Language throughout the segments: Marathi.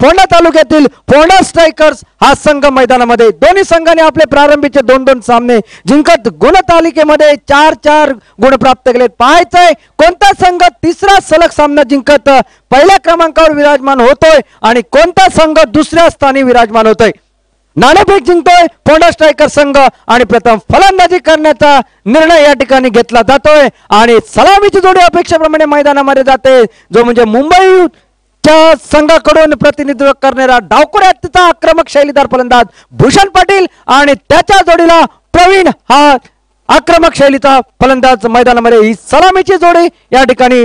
फोंडा तालुक्यातील फोंडा स्ट्रायकर्स हा संघ मैदानामध्ये दोन्ही संघाने आपले प्रारंभीचे 2-2 सामने जिंकत गुणतालिकेमध्ये 4-4 गुण प्राप्त केले। पाहायचंय कोणता संघ तिसरा सलग सामना जिंकत पहिल्या क्रमांकावर विराजमान होतोय आणि कोणता संघ दुसऱ्या स्थानी विराजमान होतोय। नाणेफेक जिंकतोय फोंडा स्ट्रायकर संघ आणि प्रथम फलंदाजी करण्याचा निर्णय या ठिकाणी घेतला जातोय आणि सलामीची जोडी अपेक्षेप्रमाणे मैदानामध्ये जाते, जो म्हणजे मुंबई संघाकडून प्रतिनिधित्व करणारा डावखुऱ्याचा आक्रमक शैलीदार फलंदाज भूषण पाटील आणि त्याच्या जोडीला प्रवीण हा आक्रमक शैलीचा फलंदाज मैदानामध्ये ही सलामीची जोडी या ठिकाणी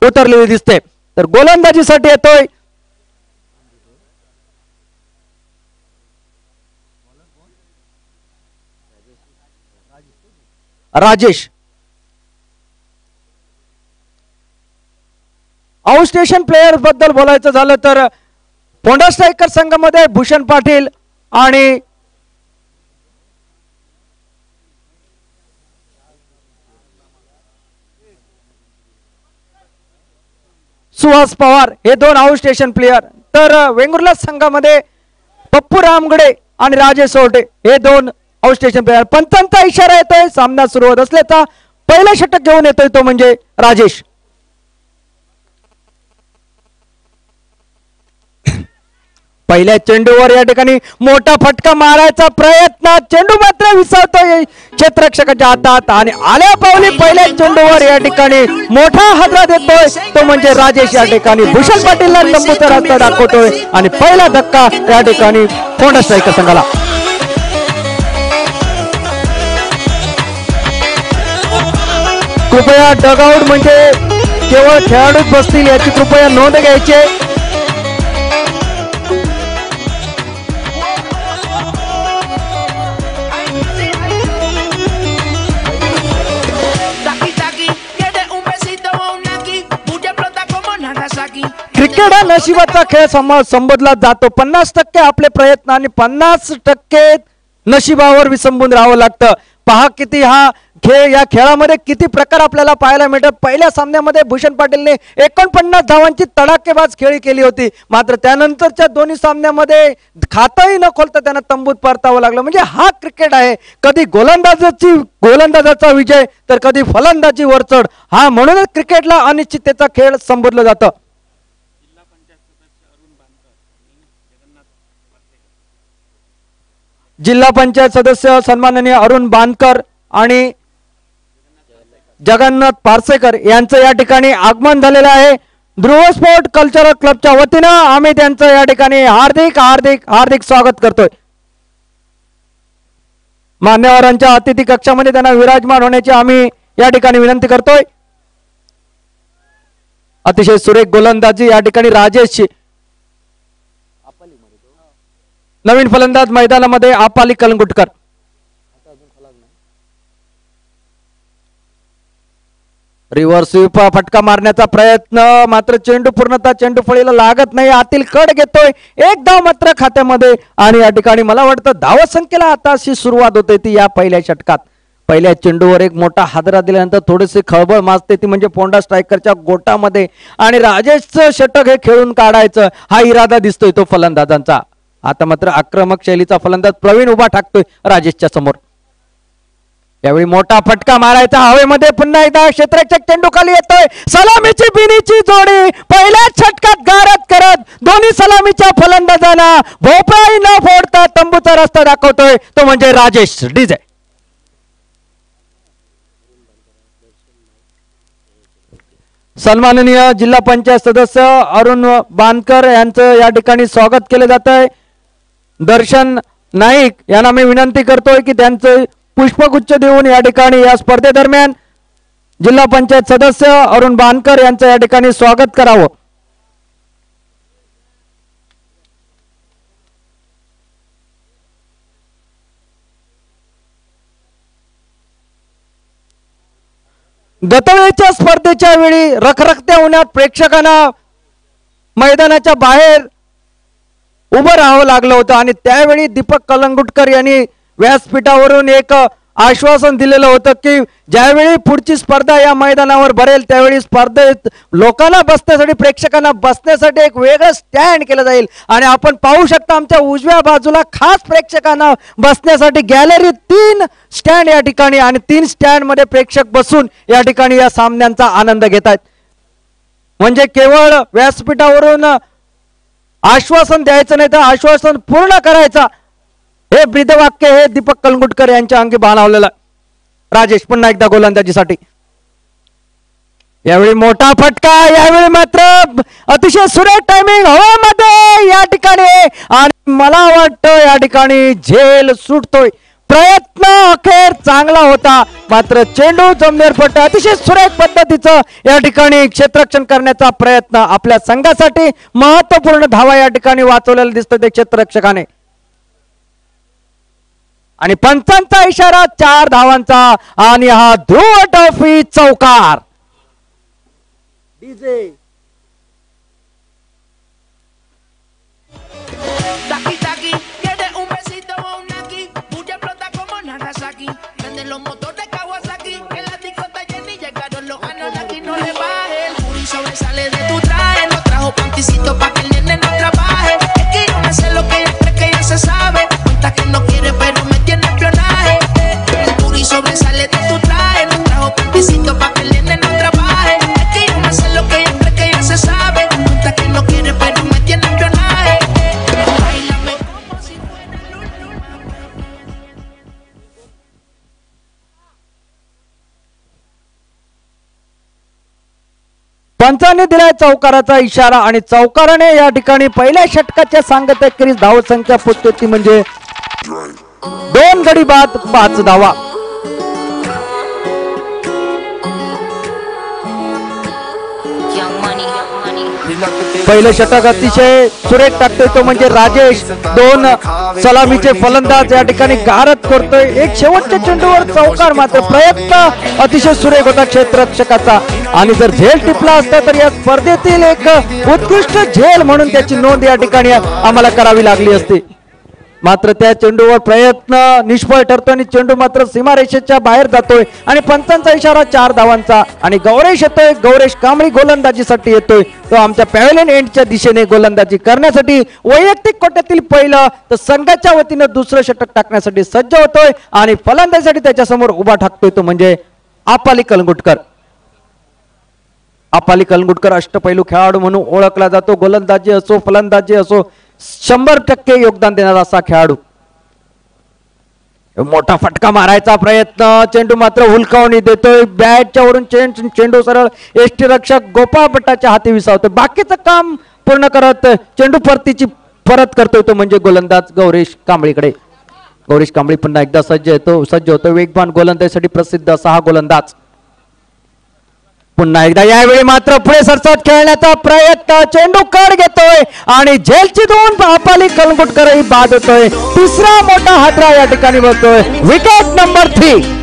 उतरलेली दिसते। तर गोलंदाजीसाठी येतोय राजेश। आउटस्टेशन प्लेयर बद्दल बोलायचं झालं तर फोंडा स्ट्रायकर संघामध्ये भूषण पाटील आणि सुहास पवार हे 2 आउटस्टेशन प्लेयर, तर वेंगुर्ला संघामध्ये पप्पू रामगडे आणि राजेश सोटे हे 2 आउटस्टेशन प्लेयर। पंचांचा इशारा येतोय सामना सुरू होत असल्याचा, पहिला षटक घेऊन येतोय तो म्हणजे राजेश। पहिल्या चेंडूवर या ठिकाणी मोठा फटका मारायचा प्रयत्न, चेंडू मात्र विसावतोय क्षेत्ररक्षकाच्या हातात आणि आल्या पावली पहिल्या चेंडूवर या ठिकाणी मोठा हादरा देतोय तो म्हणजे राजेश। या ठिकाणी भूषण पाटीलला लंबूचा रस्ता दाखवतोय आणि पहिला धक्का या ठिकाणी फोंडा स्ट्रायकर संघाला। कृपया डगआउट म्हणजे केवळ खेळाडूच बसतील याची कृपया नोंद घ्यायची। क्रिकेट हा नशिबाचा खेळ संबोधला जातो। 50% आपले प्रयत्न आणि 50% नशिबावर विसंबून राहावं लागतं। पहा किती हा खेळ, या खेळामध्ये किती प्रकार आपल्याला पाहायला मिळतात। पहिल्या सामन्यामध्ये भूषण पाटीलने 49 धावांची तडाखेबाज खेळी केली होती, मात्र त्यानंतरच्या दोन्ही सामन्यामध्ये खातही न खोलता त्यांना तंबूत परतावं लागलं। म्हणजे हा क्रिकेट आहे, कधी गोलंदाजाचा विजय तर कधी फलंदाजी वरचढ, हा म्हणूनच क्रिकेटला अनिश्चिततेचा खेळ संबोधलं जातं। जिल्हा पंचायत सदस्य सन्माननीय अरुण बांदकर आणि जगन्नाथ पारसेकर यांचं या ठिकाणी आगमन झालेलं आहे। ध्रुव स्पोर्ट कल्चरल क्लबच्या वतीनं आम्ही त्यांचं या ठिकाणी हार्दिक हार्दिक हार्दिक स्वागत करतोय। मान्यवरांच्या अतिथी कक्षामध्ये त्यांना विराजमान होण्याची आम्ही या ठिकाणी विनंती करतोय। अतिशय सुरेख गोलंदाजी या ठिकाणी राजेश, नवीन फलंदाज मैदानामध्ये आपाली कलंगुटकर। रिव्हर्स स्वीप फटका मारण्याचा प्रयत्न, मात्र चेंडू पूर्णतः चेंडू फळीला लागत नाही, आतील कड घेतोय, 1 धाव मात्र खात्यामध्ये आणि या ठिकाणी मला वाटतं धावसंख्येला आता अशी सुरुवात होते ती या पहिल्या षटकात। पहिल्या चेंडूवर एक मोठा हादरा दिल्यानंतर थोडीशी खळबळ माजते ती म्हणजे फोंडा स्ट्रायकरच्या गोटामध्ये आणि राजेशचं षटक हे खेळून काढायचं हा इरादा दिसतोय तो फलंदाजांचा। आता मात्र आक्रमक शैलीचा फलंदाज प्रवीण उभा टाकतोय राजेशच्या समोर। यावेळी मोठा फटका मारायचा हवेमध्ये, पुन्हा एकदा क्षेत्ररक्षक चेंडू खाली येतोय, सलामीची बिनीची जोडी पहिल्या षटकात गारद करत दोन्ही सलामीच्या फलंदाजांना भोपळाही न फोडता तंबूचा रस्ता दाखवतोय तो म्हणजे राजेश डीजे। सन्माननीय जिल्हा पंचायत सदस्य अरुण बांदकर यांचं या ठिकाणी स्वागत केले जात आहे। दर्शन नाईक यांना मी विनंती करतोय की त्यांचं पुष्पगुच्छ देऊन या ठिकाणी या स्पर्धेदरम्यान जिल्हा पंचायत सदस्य अरुण बांदकर यांचं या ठिकाणी स्वागत करावं। गतवेळच्या स्पर्धेच्या वेळी रखरखत्या उन्हात प्रेक्षकांना मैदानाच्या बाहेर उभं राहावं लागलं होतं आणि त्यावेळी दीपक कलंगुटकर यांनी व्यासपीठावरून एक आश्वासन दिलेलं होतं की ज्यावेळी पुढची स्पर्धा या मैदानावर भरेल त्यावेळी स्पर्धेत लोकांना बसण्यासाठी, प्रेक्षकांना बसण्यासाठी एक वेगळं स्टँड केलं जाईल. आणि आपण पाहू शकता आमच्या उजव्या बाजूला खास प्रेक्षकांना बसण्यासाठी गॅलरी 3 स्टँड या ठिकाणी, आणि 3 स्टँड मध्ये प्रेक्षक बसून या ठिकाणी या सामन्यांचा आनंद घेत आहेत. म्हणजे केवळ व्यासपीठावरून आश्वासन द्यायचं नाही तर आश्वासन पूर्ण करायचा, हे ब्रीदवाक्य हे दीपक कलंगुटकर यांच्या अंगी बाणावलेलं. राजेश पुन्हा एकदा गोलंदाजीसाठी. यावेळी मोठा फटका, यावेळी मात्र अतिशय सुरेख टायमिंग हवेमध्ये या ठिकाणी, आणि मला वाटतं या ठिकाणी झेल सुटतोय. प्रयत्न अखेर चांगला होता, मात्र चेंडू जमिनीवर पडतो. अतिशय सुरेख पद्धतीचं या ठिकाणी क्षेत्ररक्षण करण्याचा प्रयत्न, आपल्या संघासाठी महत्वपूर्ण धावा या ठिकाणी वाचवलेला दिसतोय ते क्षेत्ररक्षकाने. आणि पंचांचा इशारा 4 धावांचा, आणि हा ध्रुव ट्रॉफी चौकार. DJ pa' que el nene no trabaje. Es que yo me sé lo que ella cree que ya se sabe. Cuenta que no quiere pero me tiene espionaje. El booty sobresale de tu traje. No trajo panticito pa' que el nene no trabaje. Es que yo me sé lo que ella cree que ya se sabe. Cuenta que no quiere pero me tiene espionaje. Bailame como si fuera Panchane दिलाय चौकाराचा इशारा, आणि चौकाराने या ठिकाणी पहिल्या षटकाच्या सांगत एकेरीस धाव संख्या पोचते ती म्हणजे 2 गडी बाद 5 धावा. पहिलं षटक अतिशय सुरेख टाकतोय तो म्हणजे राजेश. 2 सलामीचे फलंदाज या ठिकाणी गारद करतोय. एक शेवटच्या चेंडूवर चौकार, मात्र प्रयत्न अतिशय सुरेख होता क्षेत्ररक्षकाचा, आणि जर झेल टिपला असता तर या स्पर्धेतील एक उत्कृष्ट झेल म्हणून त्याची नोंद या ठिकाणी आम्हाला करावी लागली असती. मात्र त्या चेंडूवर प्रयत्न निष्फळ ठरतो, आणि चेंडू मात्र सीमारेषेच्या बाहेर जातोय, आणि पंचांचा इशारा 4 धावांचा. आणि गौरेश येतोय, गौरेश कांबळी गोलंदाजीसाठी येतोय. तो आमच्या पॅव्हलियन एंडच्या दिशेने गोलंदाजी करण्यासाठी वैयक्तिक कोट्यातील पहिलं तर संघाच्या वतीनं दुसरं षटक टाकण्यासाठी सज्ज होतोय, आणि फलंदाजीसाठी त्याच्यासमोर उभा ठाकतोय तो म्हणजे आपाली कलंगुटकर. आपाली कलंगुटकर अष्टपैलू खेळाडू म्हणून ओळखला जातो. गोलंदाजी असो फलंदाजी असो 100% योगदान देणारा असा खेळाडू. मोठा फटका मारायचा प्रयत्न, चेंडू मात्र हुलकावणी देतोय. बॅटच्या वरून चेंडू सरळ एष्टी रक्षक गोपाळ भट्टाच्या हाती विसावतोय. बाकीचं काम पूर्ण करत चेंडू परत करतोय तो म्हणजे गोलंदाज गौरेश कांबळीकडे. गौरेश कांबळी पुन्हा एकदा सज्ज होतो. वेगवान गोलंदाजीसाठी प्रसिद्ध असा हा गोलंदाज. पुन्हा एकदा यावेळी मात्र पुढे सरसट खेळण्याचा प्रयत्न, चेंडू कड घेतोय, आणि झेलची 2 आपाली कलंगुटकरही बाद होतोय. तिसरा मोठा हादरा या ठिकाणी बसतोय. Wicket number 3.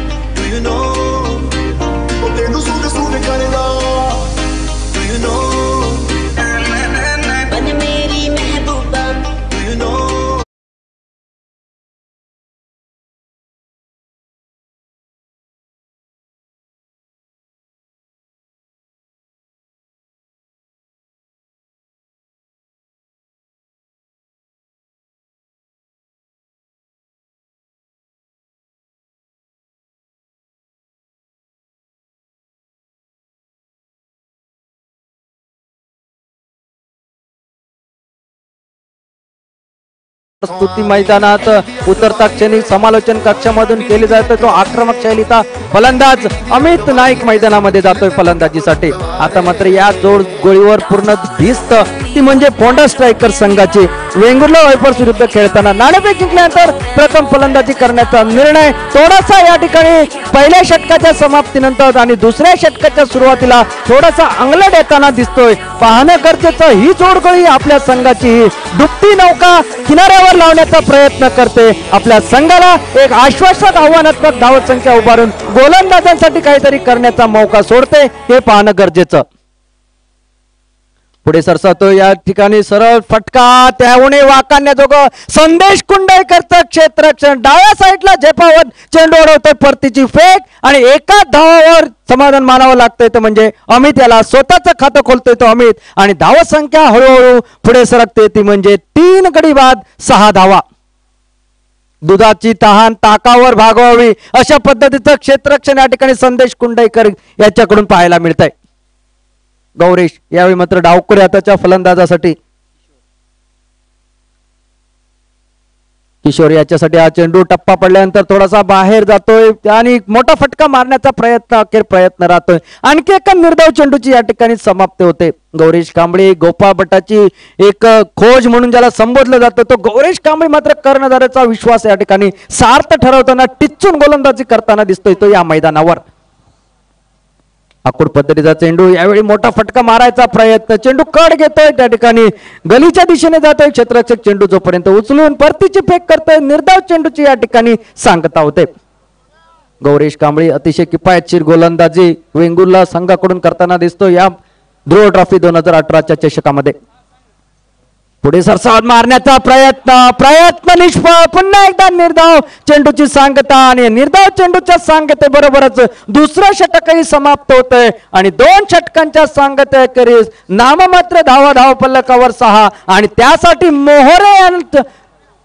स्तुती मैदानात उतरता क्षणी समालोचन कक्षामधून केली जाते तो आक्रमक शैलीचा फलंदाज अमित नाईक मैदानामध्ये जातोय फलंदाजीसाठी. आता मात्र या जोड गोळीवर पूर्ण भिस्त ती म्हणजे फोंडा स्ट्रायकर संघाची. वेंगुर्ला वायपर्स विरुद्ध खेळताना नाणेफेक जिंकल्यानंतर प्रथम फलंदाजी करण्याचा निर्णय थोडासा या ठिकाणी पहिल्या षटकाच्या समाप्तीनंतर आणि दुसऱ्या षटकाच्या सुरुवातीला थोडासा अंगलट येताना दिसतोय. पाहणं गरजेचं ही जोडगोळी आपल्या संघाची दुपटी नौका किनाऱ्यावर लावण्याचा प्रयत्न करते. आपल्या संघाला एक आश्वासक आव्हानात्मक धावत संख्या उभारून गोलंदाजांसाठी काहीतरी करण्याचा मौका सोडते हे पाहणं गरजेचं. पुढे सरसावतो या ठिकाणी सरळ फटका त्याहूनही वाकाण्याजोगं संदेश कुंडळकरचं क्षेत्ररक्षण डाव्या साईडला झेपावत चेंडू उडवतोय परतीची फेक आणि एका धावावर समाधान मानावं लागतंय तो म्हणजे अमित याला स्वतःचं खातं खोलतोय तो अमित आणि धाव संख्या हळूहळू पुढे सरकते ती म्हणजे 3 गडी बाद 6 धावा. दुधाची तहान ताकावर भागवावी अशा पद्धतीचं क्षेत्ररक्षण या ठिकाणी संदेश कुंडळकर याच्याकडून पाहायला मिळतंय. गौरीश यावेळी मात्र डावखुऱ्या हाताच्या फलंदाजासाठी किशोर याच्यासाठी हा चेंडू टप्पा पडल्यानंतर थोडासा बाहेर जातोय आणि मोठा फटका मारण्याचा प्रयत्न राहतोय. आणखी एका निर्धाव चेंडूची या ठिकाणी समाप्ती होते. गौरीश कांबळे गोपाळ भट्टाची एक खोज म्हणून ज्याला संबोधलं जातं तो गौरीश कांबळे मात्र कर्णधाराचा विश्वास या ठिकाणी सार्थ ठरवताना टिच्चून गोलंदाजी करताना दिसतोय तो या मैदानावर. आकुड पद्धतीचा चेंडू यावेळी मोठा फटका मारायचा प्रयत्न चेंडू कड घेतोय त्या ठिकाणी गलीच्या दिशेने जातोय क्षेत्ररक्षक चेंडू जोपर्यंत उचलून परतीची फेक करतोय निर्धाव चेंडूची या ठिकाणी सांगता होते. गौरीश कांबळे अतिशय किफायतशीर गोलंदाजी वेंगुर्ला संघाकडून करताना दिसतो या ध्रुव ट्रॉफी 2018च्या चषकामध्ये. पुढे सरसावत मारण्याचा प्रयत्न निष्फळ. पुन्हा एकदा निर्धाव चेंडूची सांगता आणि निर्धाव चेंडूच्या सांगते बरोबरच दुसरं षटकही समाप्त होतंय आणि 2 षटकांच्या सांगतेखेरीज नाममात्र धाव फलकावर 6 आणि त्यासाठी मोहरे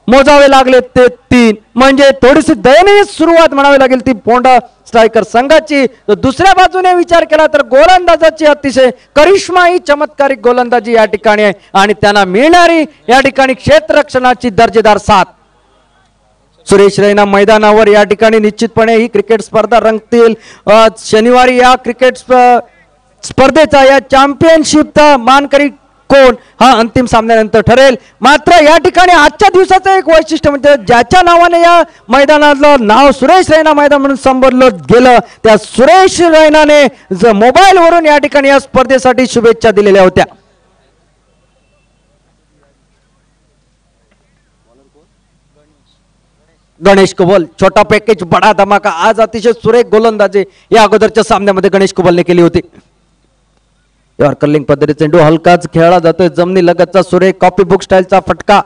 मोजावे लागले ते 3 म्हणजे थोडीशी दयनीय सुरुवात म्हणावी लागेल ती पोंडा स्ट्रायकर संघाची. दुसऱ्या बाजूने विचार केला तर गोलंदाजाची अतिशय करिश्माई चमत्कारिक गोलंदाजी या ठिकाणी आहे आणि त्यांना मिळणारी या ठिकाणी क्षेत्ररक्षणाची दर्जेदार साथ. सुरेश रैना मैदानावर या ठिकाणी निश्चितपणे ही क्रिकेट स्पर्धा रंगतील. शनिवारी या क्रिकेट स्पर्धेचा या चॅम्पियनशिपचा मानकरी कोण हा अंतिम सामन्यानंतर ठरेल. मात्र या ठिकाणी आजच्या दिवसाचं एक वैशिष्ट्य म्हणजे ज्याच्या नावाने या मैदानातलं नाव सुरेश रैना मैदान म्हणून संबोधलं गेलं त्या सुरेश रैनाने मोबाईल वरून या ठिकाणी या स्पर्धेसाठी शुभेच्छा दिलेल्या होत्या. गणेश कुबल छोटा पॅकेज बडा धमाका. आज अतिशय सुरेख गोलंदाजी या अगोदरच्या सामन्यामध्ये गणेश कुबलने केली होती. कर्लिंग पद्धती चेंडू हलकाच खेळला जातोय जमिनी लगतचा सुरेख कॉपी बुक स्टाईलचा फटका.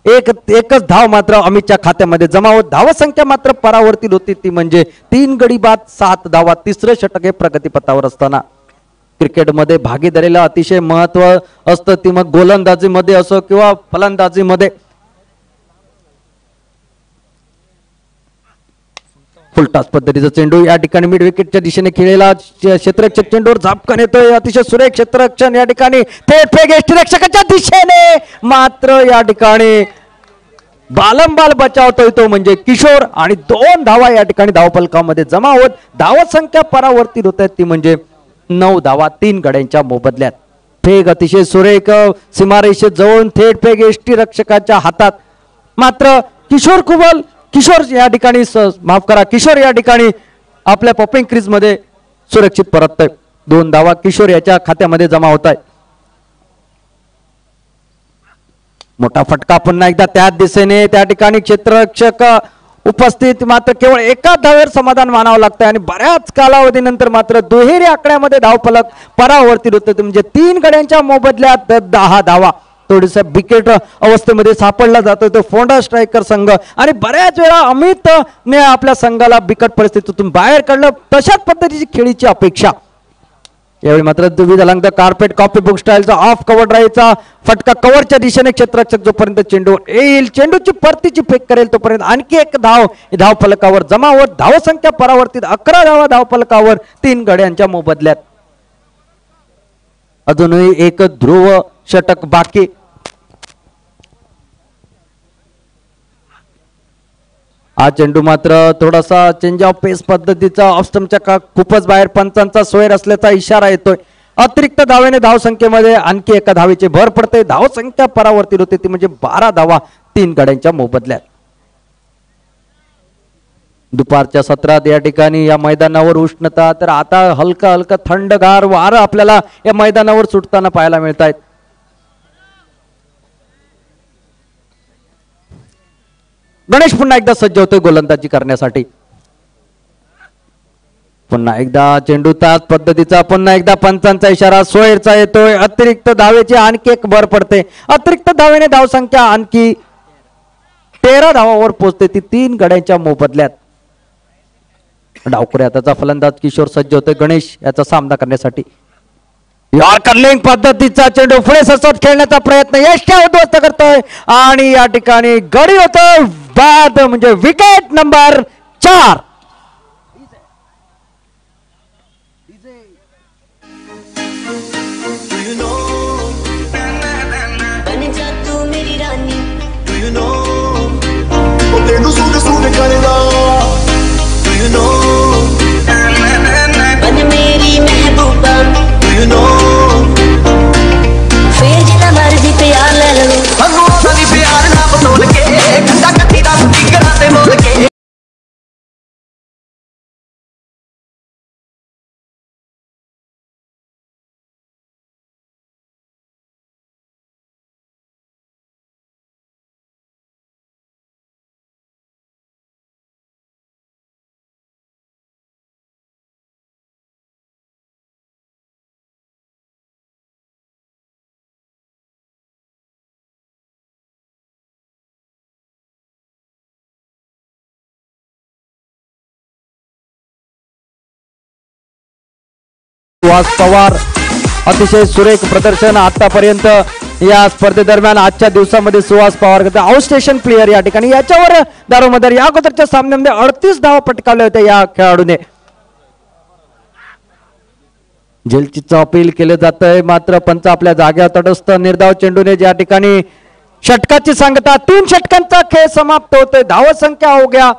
एकच धाव मात्र अमितच्या खात्यामध्ये जमा होत धावसंख्या मात्र परावर्तित होती ती म्हणजे 3 गडी बाद 7 धावा. तिसरं षटक हे प्रगतीपथावर असताना क्रिकेटमध्ये भागीदारीला अतिशय महत्व असतं ती मग गोलंदाजीमध्ये असो किंवा फलंदाजीमध्ये. फुलटास पद्धतीचा चेंडू या ठिकाणी मिड विकेटच्या दिशेने खेळलेला क्षेत्ररक्षक चेंडूवर झापकान येतोय अतिशय सुरेख क्षेत्ररक्षण या ठिकाणी थेट फेक यष्टिरक्षकाच्या दिशेने मात्र या ठिकाणी बालंबाल बचावतोय तो म्हणजे किशोर आणि 2 धावा या ठिकाणी धावफलकामध्ये जमा होत धावसंख्या परावर्तित होत आहेत ती म्हणजे 9 धावा 3 गड्यांच्या मोबदल्यात. फेक अतिशय सुरेख सीमारेषेत जवळून थेट फेक यष्टिरक्षकाच्या हातात. मात्र किशोर या ठिकाणी माफ करा किशोर या ठिकाणी आपल्या पॉपिंग क्रीज मध्ये सुरक्षित परततोय. 2 धावा किशोर याच्या खात्यामध्ये जमा होत आहे. मोठा फटका पुन्हा एकदा त्याच दिशेने त्या ठिकाणी क्षेत्ररक्षक उपस्थित मात्र केवळ एका धावेवर समाधान मानावं लागतंय आणि बऱ्याच कालावधीनंतर मात्र दुहेरी आकड्यामध्ये धावफलक परावर्तित होते म्हणजे 3 गड्यांच्या मोबदल्यात 10 धावा. थोडीसा बिकेट अवस्थेमध्ये सापडला जातोय तो फोंडा स्ट्रायकर संघ आणि बऱ्याच वेळा अमित ने आपल्या संघाला बिकट परिस्थितीतून बाहेर काढलं. तशाच पद्धतीची खेळीची अपेक्षा यावेळी मात्र विद along the carpet copy book स्टाईलचा ऑफ कव्हर ड्राईव्हचा फटका कव्हरच्या दिशेने क्षेत्ररक्षक जोपर्यंत चेंडू येईल चेंडूची परतीची फेक करेल तोपर्यंत आणखी एक धाव फलकावर जमा होत धावसंख्या परावर्तित 11 धावा धावफलकावर 3 गड्यांच्या मोबदल्यात. अजूनही एक ध्रुव षटक बाकी. हा चेंडू मात्र थोडासा चेंज ऑफ पेस पद्धतीचा ऑफ स्टंपच्या खूपच बाहेर पंचांचा सोयर असल्याचा इशारा येतोय. अतिरिक्त धावेने धावसंख्येमध्ये आणखी एका धावेची भर पडते. धावसंख्या परावर्तित होते ती म्हणजे 12 धावा 3 गड्यांच्या मोबदल्यात. दुपारच्या सत्रात या ठिकाणी या मैदानावर उष्णता तर आता हलका थंडगार वारं आपल्याला या मैदानावर सुटताना पाहायला मिळत आहेत. गणेश पुन्हा एकदा सज्ज होतोय गोलंदाजी करण्यासाठी. पुन्हा एकदा चेंडू त्याच पद्धतीचा, पुन्हा एकदा पंचांचा इशारा सोयरचा येतोय. अतिरिक्त धावेची आणखी एक भर पडते. अतिरिक्त धावेने धावसंख्या आणखी 13 धावावर पोहोचते ती 3 गड्यांच्या मोबदल्यात. डावखुऱ्या त्याचा फलंदाज किशोर सज्ज होते गणेश याचा सामना करण्यासाठी. यॉर्कर लिंक पद्धतीचा चेंडू पुढे सतत खेळण्याचा प्रयत्न यश उद्ध्वस्त करतोय आणि या ठिकाणी गडी होतोय बाद, म्हणजे विकेट नंबर 4. सुहास पवार अतिशय सुरेख प्रदर्शन आतापर्यंत या स्पर्धेदरम्यान. आजच्या दिवसामध्ये सुहास पवार आउटस्टेशन प्लेयर या ठिकाणी. याच्यावर दारोमदार या अगोदरच्या सामन्यामध्ये 38 धावा पटकावल्या होत्या या खेळाडूने. झेलचीचं अपील केलं जातंय मात्र पंच आपल्या जागेवर तटस्थ. निर्धाव चेंडूने या ठिकाणी षटकाची सांगता. 3 षटकांचा खेळ समाप्त होतोय. धावसंख्या अवघ्या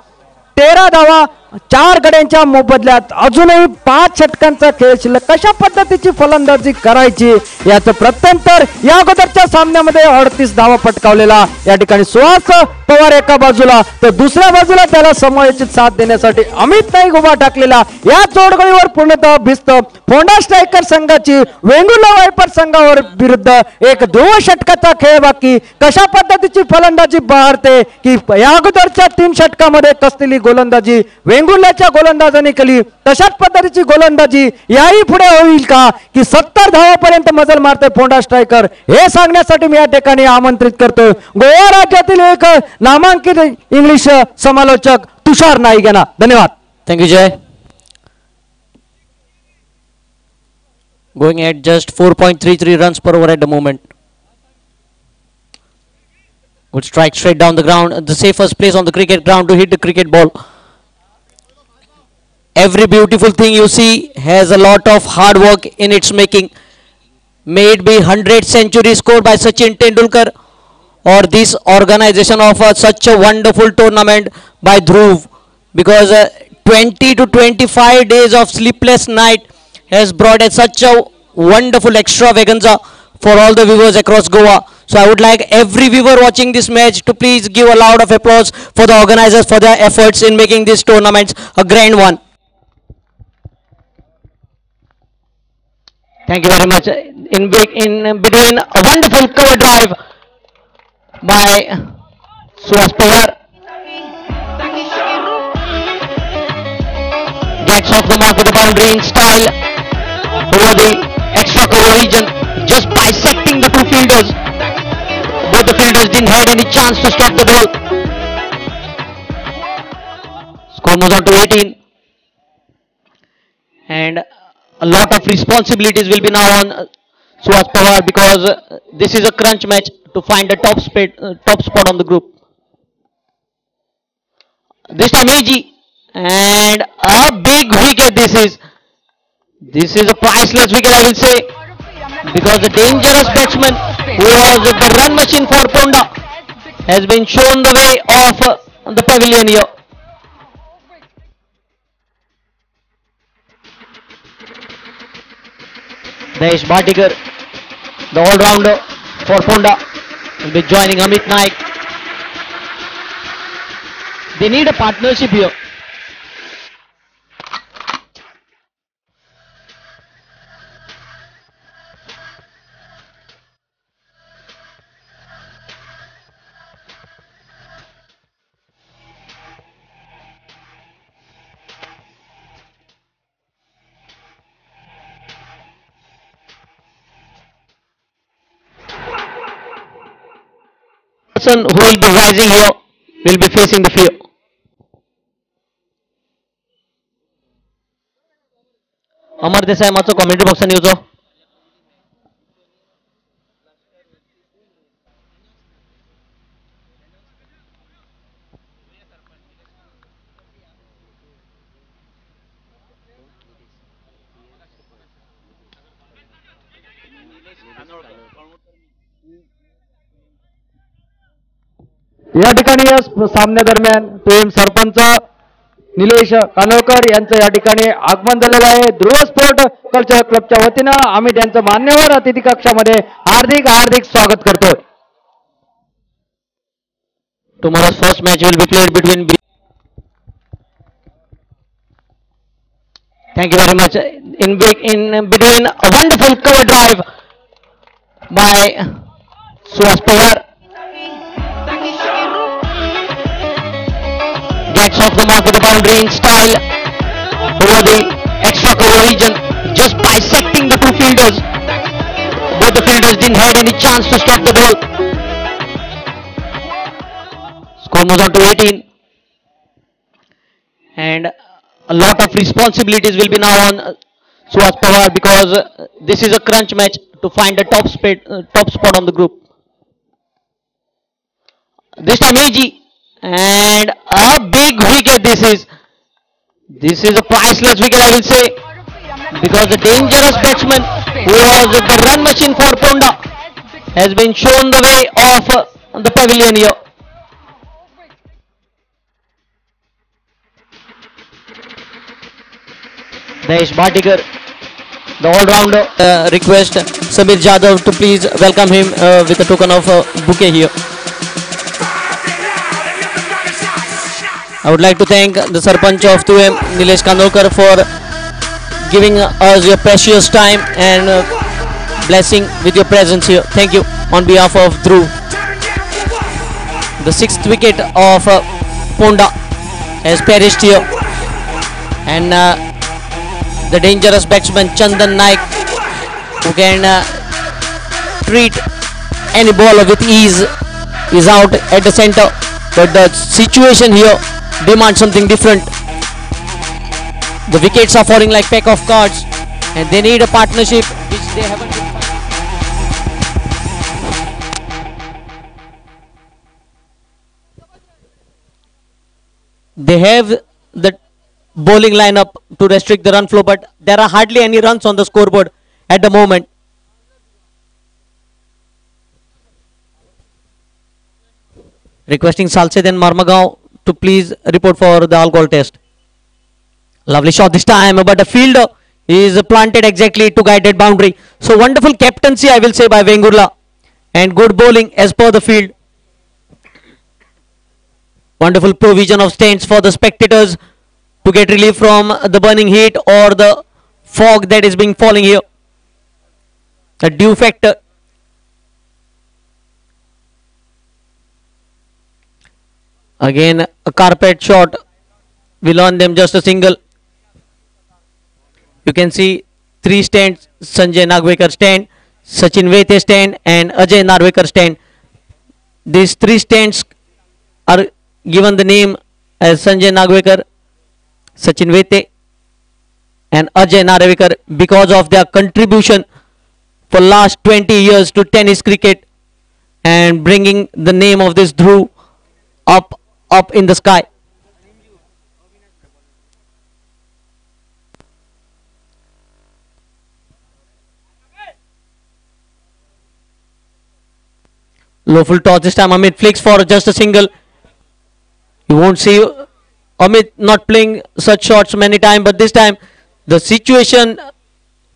13 धावा 4 गड्यांच्या मोबदल्यात. अजूनही 5 षटकांचा खेळ शिल्लक. कशा पद्धतीची फलंदाजी करायची याचं प्रत्यंतर या अगोदरच्या सामन्यामध्ये 38 धावा पटकावलेला या ठिकाणी सुहास पवार एका बाजूला, तर दुसऱ्या बाजूला त्याला समयोचित साथ देण्यासाठी अमित नाईक उभा टाकलेला. या चोडगळीवर पूर्णतः भिस्त फोंडा स्ट्रायकर संघाची वेंगुर्ला वायपर संघावर विरुद्ध एक ध्रुव षटकाचा खेळ बाकी. कशा पद्धतीची फलंदाजी बहारते की या अगोदरच्या 3 षटकामध्ये कसलेली गोलंदाजी वेंगुर्ल्याच्या गोलंदाजांनी केली, तशाच पद्धतीची गोलंदाजी याही पुढे होईल का की 70 धावापर्यंत मजल मारते फोंडा स्ट्रायकर, हे सांगण्यासाठी मी या ठिकाणी आमंत्रित करतोय गोवा राज्यातील एक नामांकित इंग्लिश समालोचक तुषार नाईक यांना. धन्यवाद. Thank you Jay. Going at just 4.33 runs per over at the moment. Good strike straight down the ground. The safest place on the cricket ground to hit the cricket ball. Every beautiful thing you see has a lot of hard work in its making. May it be 100 centuries scored by Sachin Tendulkar or this organization of such a wonderful tournament by Dhruv, because 20 to 25 days of sleepless night has brought such a wonderful extravaganza for all the viewers across Goa. So I would like every viewer watching this match to please give a loud of applause for the organizers for their efforts in making this tournament a grand one. Thank you very much. In between a wonderful cover drive by Suhas Pawar, gets off the mark with the boundary in style over the extra cover region, just bisecting the 2 fielders. Both the fielders didn't have any chance to stop the ball. Score moves on to 18, and a lot of responsibilities will be now on Suhas Pawar, because this is a crunch match to find a top spot on the group. This time AG, and a big wicket this is. This is a priceless wicket, I will say, because the dangerous batsman who was the run machine for Ponda has been shown the way off the pavilion here. Dayesh Bhatikar, the all-rounder for Ponda, will be joining Amit Naik. They need a partnership here. person who will be rising here will be facing the field. Amar Desai माचो कॉमेंट्री बॉक्सान येवचो. या ठिकाणी या सामन्यादरम्यान टीम सरपंच निलेश कानोळकर यांचं या ठिकाणी आगमन झालेलं आहे. ध्रुव स्पोर्ट कल्चर क्लबच्या वतीनं आम्ही त्यांचं मान्यवर अतिथी कक्षामध्ये हार्दिक हार्दिक स्वागत करतोय. Tomorrow's first match will be played between. Thank you very much. In between a wonderful cover drive by Suhas Pawar. Gets off the mark with the boundary in style over the extra cover region, just bisecting the two fielders. Both the fielders didn't have any chance to stop the ball. Score moves on to 18. And a lot of responsibilities will be now on Suhas Pawar because this is a crunch match to find a top spot on the group. This time AG. And a big wicket this is. This is a priceless wicket, I will say, because the dangerous batsman who was the run machine for Ponda has been shown the way of the pavilion here. Dayesh Bhatikar, the all-rounder, request Samir Jadhav to please welcome him with a token of bouquet here. I would like to thank the Sarpanch of 2M, Nilesh Kanolkar, for giving us your precious time and blessing with your presence here. Thank you on behalf of Dhruv. The sixth wicket of Ponda has perished here, and the dangerous batsman Chandan Naik, who can treat any ball with ease, is out at the center. But the situation here demands something different. The wickets are falling like pack of cards, and they need a partnership which they haven't been finding. They have the bowling lineup to restrict the run flow, but there are hardly any runs on the scoreboard at the moment. Requesting Salsed and Marmagaon to please report for the alcohol test. Lovely shot this time, but the fielder is planted exactly to guided boundary. So wonderful captaincy, I will say, by Vengurla, and good bowling as per the field. Wonderful provision of stands for the spectators to get relief from the burning heat or the fog that is being falling here. The dew factor. Again, a carpet shot will earn them just a single. You can see three stands: Sanjay Nagwekar stand, Sachin Vete stand, and Ajay Narvekar stand. These three stands are given the name as Sanjay Nagwekar, Sachin Vete, and Ajay Narvekar because of their contribution for last 20 years to tennis cricket and bringing the name of this Dhruv up in the sky. Low full toss this time. Amit flicks for just a single. You won't see Amit not playing such shots many times, but this time the situation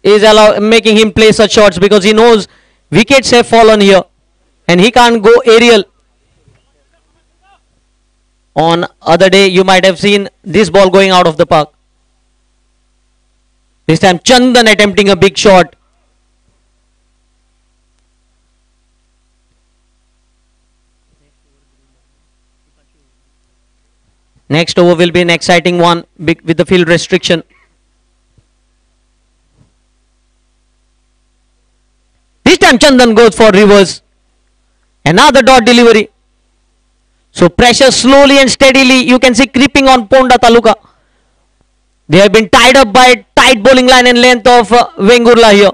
is making him play such shots because he knows wickets have fallen here and he can't go aerial. On other day you might have seen this ball going out of the park. This time Chandan attempting a big shot. Next over will be an exciting one with the field restriction. This time Chandan goes for reverse. Another dot delivery. So pressure slowly and steadily you can see creeping on Ponda Taluka. They have been tied up by tight bowling line and length of Vengurla here.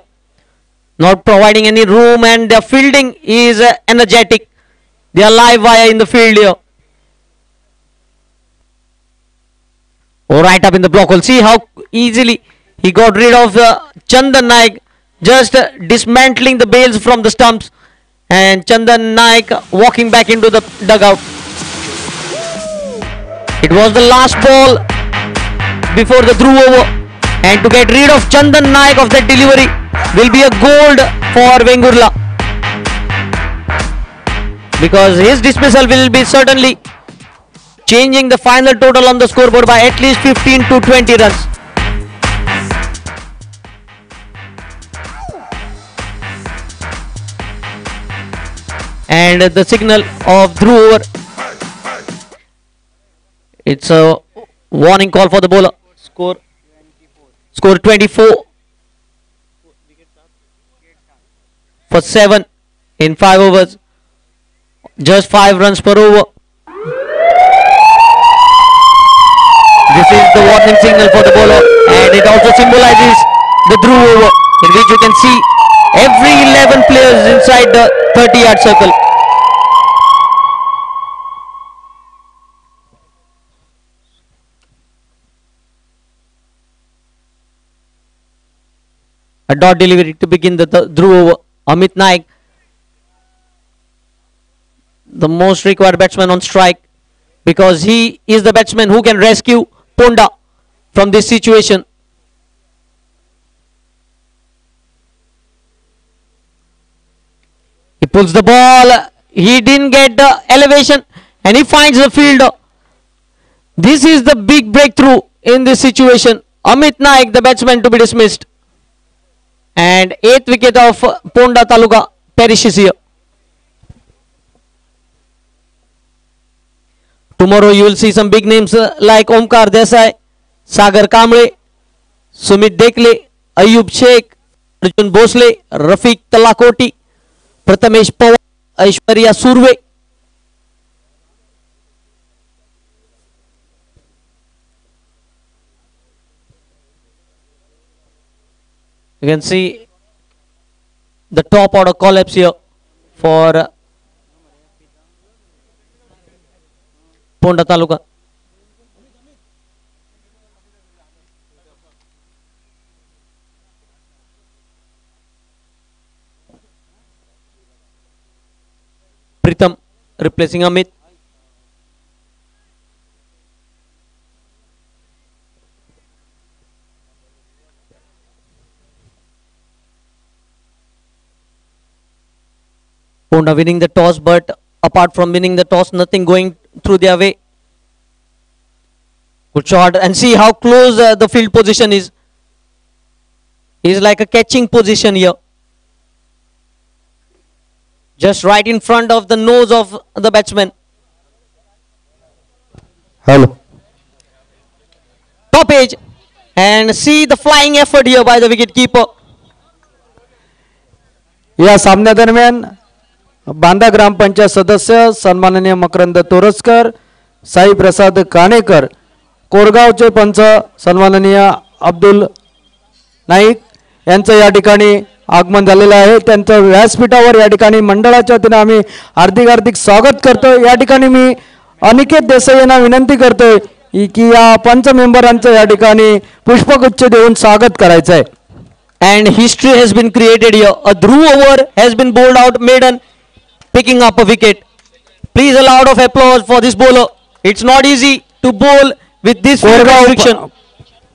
Not providing any room, and their fielding is energetic. They are live wire in the field here. Oh, right up in the block hole. See how easily he got rid of Chandan Naik, just dismantling the bails from the stumps, and Chandan Naik walking back into the dugout. It was the last ball before the Dhruv over, and to get rid of Chandan Naik of that delivery will be a gold for Vengurla, because his dismissal will be certainly changing the final total on the scoreboard by at least 15 to 20 runs. And the signal of Dhruv over. It's a warning call for the bowler. Score 24 for 7 in 5 overs. Just 5 runs per over. This is the warning signal for the bowler, and it also symbolizes the Dhruv over, in which you can see every 11 players inside the 30-yard circle. A dot delivery to begin the Dhruv over. Amit Naik, the most required batsman on strike, because he is the batsman who can rescue Ponda from this situation. He pulls the ball. He didn't get the elevation, and he finds the fielder. This is the big breakthrough in this situation. Amit Naik, the batsman, to be dismissed. And 8th wicket of Ponda Taluka perishes here. Tomorrow you will see some big names like Omkar Desai, Sagar Kamble, Sumit Dekle, Ayub Sheikh, Arjun Bhosle, Rafiq Talakoti, Prathamesh Pawar, Aishwarya Surve. You can see the top order collapse here for Ponda Taluka. Pritham replacing Amit. Ponda winning the toss, but apart from winning the toss, nothing going through their way. Good shot, and see how close the field position is. Is like a catching position here, just right in front of the nose of the batsman. Hello. Top edge, and see the flying effort here by the wicket keeper. या सामन्यादरम्यान बांदा ग्रामपंचायत सदस्य सन्माननीय मकरंद तोरसकर, साई प्रसाद काणेकर, कोरगावचे पंच सन्माननीय अब्दुल नाईक यांचं या ठिकाणी आगमन झालेलं आहे. त्यांचं व्यासपीठावर या ठिकाणी मंडळाच्या वतीने आम्ही हार्दिक स्वागत करतो. या ठिकाणी मी अनिकेत देसाई यांना विनंती करतोय की या पंच मेंबरांचं या ठिकाणी पुष्पगुच्छ देऊन स्वागत करायचं आहे. And history has been created here. A Dhruv over has been bowled out, maiden picking up a wicket. Please a loud of applause for this bowler. It's not easy to bowl with this restriction.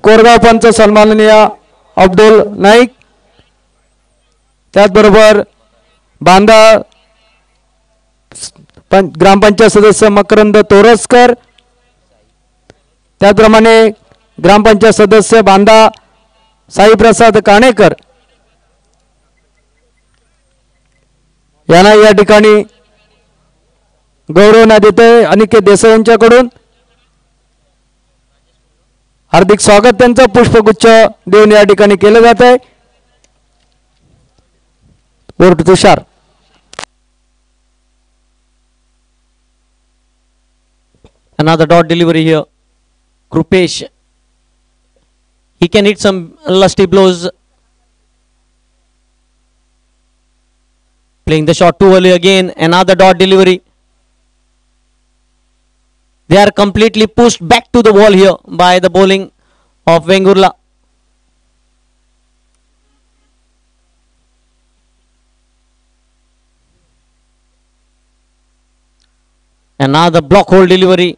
Koregaon पंच सन्माननीय अब्दुल नाईक, त्याचबरोबर बांदा ग्रामपंचायत सदस्य मकरंद तोरसकर, त्याचप्रमाणे ग्रामपंचायत सदस्य बांदा साई प्रसाद काणेकर यांना या ठिकाणी गौरवण्यात येते. अनिकेत देसाई यांच्याकडून हार्दिक स्वागत त्यांचं पुष्पगुच्छ देऊन या ठिकाणी केलं जात आहे. Board Tushar. Another dot delivery here. Krupesh. He can hit some lusty blows. Playing the shot too early again. Another dot delivery. They are completely pushed back to the wall here by the bowling of Vengurla. Another block hole delivery.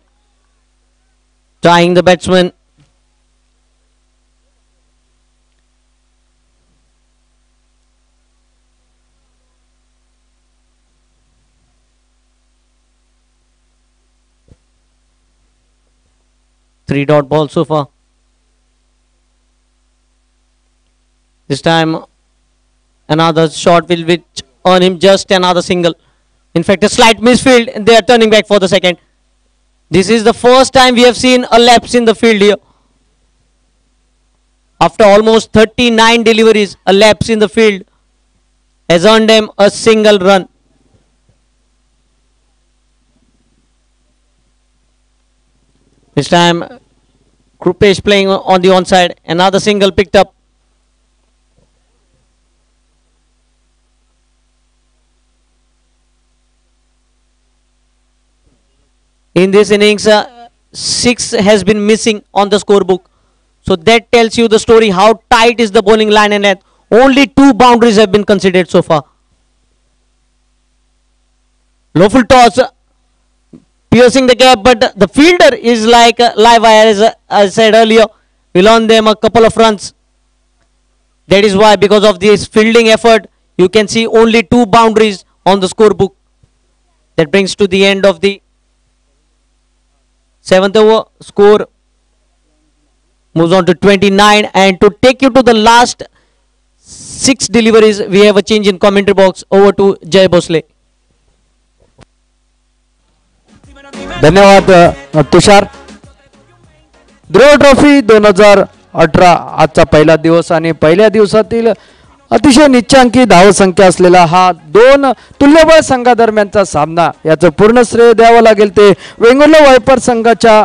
Tying the batsman. Three dot ball so far. This time another shot will which earn him just another single. In fact, a slight misfield, and they are turning back for the second. This is the first time we have seen a lapse in the field here. After almost 39 deliveries, a lapse in the field has earned them a single run. This time Krupesh playing on the onside. Another single picked up. In this innings, 6 has been missing on the scorebook. So that tells you the story how tight is the bowling line and length. Only 2 boundaries have been considered so far. Low full toss, piercing the gap, but the fielder is like live wire, as I said earlier. Will earn them a couple of runs. That is why, because of this fielding effort, you can see only 2 boundaries on the scorebook. That brings to the end of the 7th over. Score moves on to 29, and to take you to the last 6 deliveries, we have a change in commentary box. Over to Jay Bhosle. धन्यवाद तुषार. ध्रुव ट्रॉफी 2018 आजचा पहिला दिवस आणि पहिल्या दिवसातील अतिशय निच्चांकी धावसंख्या असलेला हा 2 तुल्यबळ संघादरम्यानचा सामना. याचं पूर्ण श्रेय द्यावं लागेल ते वेंगुर्ला वायपर संघाच्या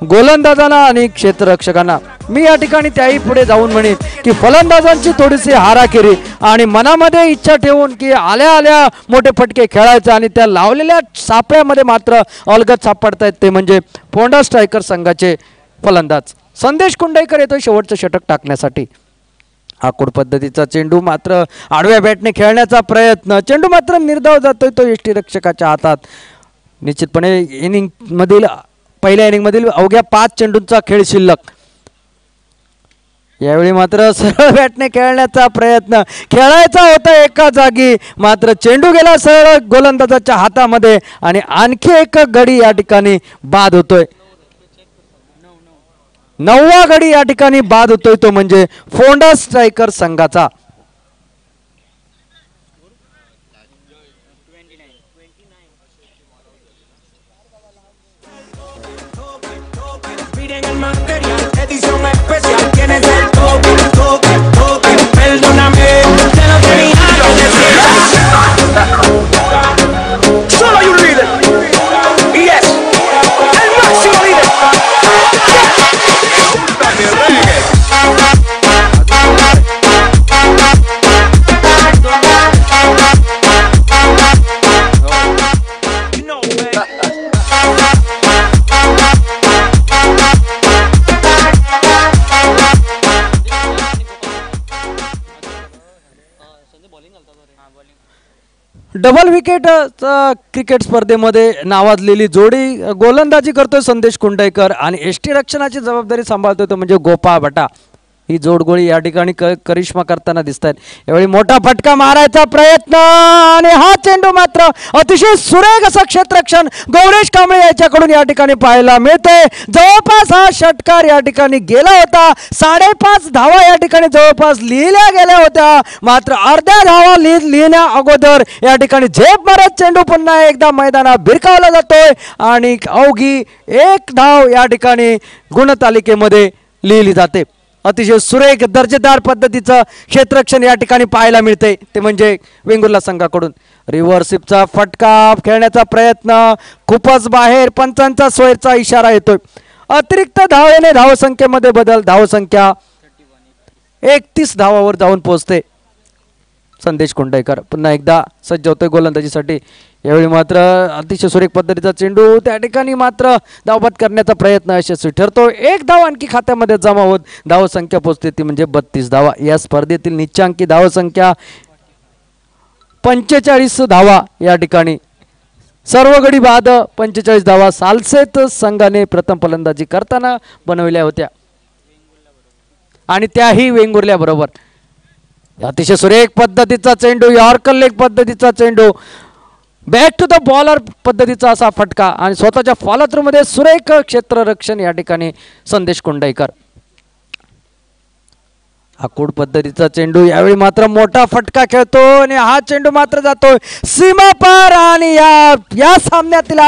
गोलंदाजांना आणि क्षेत्ररक्षकांना. मी या ठिकाणी त्याही पुढे जाऊन म्हणेन की फलंदाजांची थोडीशी हाराकिरी आणि मनामध्ये इच्छा ठेवून की आल्या आल्या मोठे फटके खेळायचे आणि त्या लावलेल्या सापळ्यामध्ये मात्र अलगद सापडतायत ते म्हणजे फोंडा स्ट्रायकर संघाचे फलंदाज. संदेश कुंडाईकर येतो शेवटचं षटक टाकण्यासाठी. आखूड पद्धतीचा चेंडू मात्र आडव्या बॅटने खेळण्याचा प्रयत्न. चेंडू मात्र निर्धाव जातोय तो यष्टीरक्षकाच्या हातात. निश्चितपणे इनिंग मधील पहिल्या इनिंग मधील अवघ्या 5 चेंडूंचा खेळ शिल्लक. यावेळी मात्र सरळ बॅटने खेळण्याचा प्रयत्न खेळायचा होता एका जागी, मात्र चेंडू गेला सरळ गोलंदाजाच्या हातामध्ये आणि आणखी एक गडी या ठिकाणी बाद होतोय. 9वा गडी या ठिकाणी बाद होतोय तो म्हणजे फोंडा स्ट्रायकर संघाचा. Edición especial, tienes el toque, toque, toque. Perdóname, te lo tenía, lo decía. Solo hay un líder. Y es el máximo líder. Double wicket cricket स्पर्धेमध्ये नावाजलेली जोडी गोलंदाजी करतोय संदेश कुंडाईकर आणि यष्टीरक्षणाची जबाबदारी सांभाळतोय तो म्हणजे गोपाळ भटा. ही जोडगोळी या ठिकाणी करिश्मा करताना दिसत आहेत. यावेळी मोठा फटका मारायचा प्रयत्न आणि हा चेंडू मात्र अतिशय सुरेख असं क्षेत्ररक्षण गौरेश कांबळे याच्याकडून या ठिकाणी पाहायला मिळते. जवळपास हा षटकार या ठिकाणी गेला होता. 5.5 धावा या ठिकाणी जवळपास लिहिल्या गेल्या होत्या, मात्र अर्ध्या धावा लिहिण्या अगोदर या ठिकाणी झेप मारत चेंडू पुन्हा एकदा मैदानात भिरकावला जातोय आणि अवघी 1 धाव या ठिकाणी गुणतालिकेमध्ये लिहिली जाते. अतिशय सुरेख दर्जेदार पद्धतीचं क्षेत्ररक्षण या ठिकाणी पाहायला मिळते ते म्हणजे वेंगुर्ला संघाकडून. रिव्हर्सिपचा फटका खेळण्याचा प्रयत्न खूपच बाहेर, पंचांचा सोयीचा इशारा येतोय. अतिरिक्त धावेने धावसंख्येमध्ये बदल, धावसंख्या 31 धावावर जाऊन पोहोचते. संदेश कुंडईकर पुन्हा एकदा सज्ज होतोय गोलंदाजीसाठी. यावेळी मात्र अतिशय सुरेख पद्धतीचा चेंडू त्या ठिकाणी मात्र धावबाद करण्याचा प्रयत्न यशस्वी ठरतो. 1 धाव आणखी खात्यामध्ये जमा होत धावसंख्या पोहोचते ती म्हणजे 32 धावा. या स्पर्धेतील निच्चांकी धावसंख्या 45 धावा या ठिकाणी. सर्व गडी बाद 45 धावा सालसेत संघाने प्रथम फलंदाजी करताना बनवल्या होत्या आणि त्याही वेंगुर्ल्या बरोबर. अतिशय सुरेख पद्धतीचा चेंडू, यॉर्कर लेग पद्धतीचा चेंडू, बॅक टू द बॉलर पद्धतीचा असा फटका आणि स्वतःच्या फॉलो थ्रू मध्ये सुरेख क्षेत्ररक्षण या ठिकाणी संदेश कुंडईकर. आकूड पद्धतीचा चेंडू, यावेळी मात्र मोठा फटका खेळतो आणि हा चेंडू मात्र जातोय सीमा पार आणि या सामन्यातील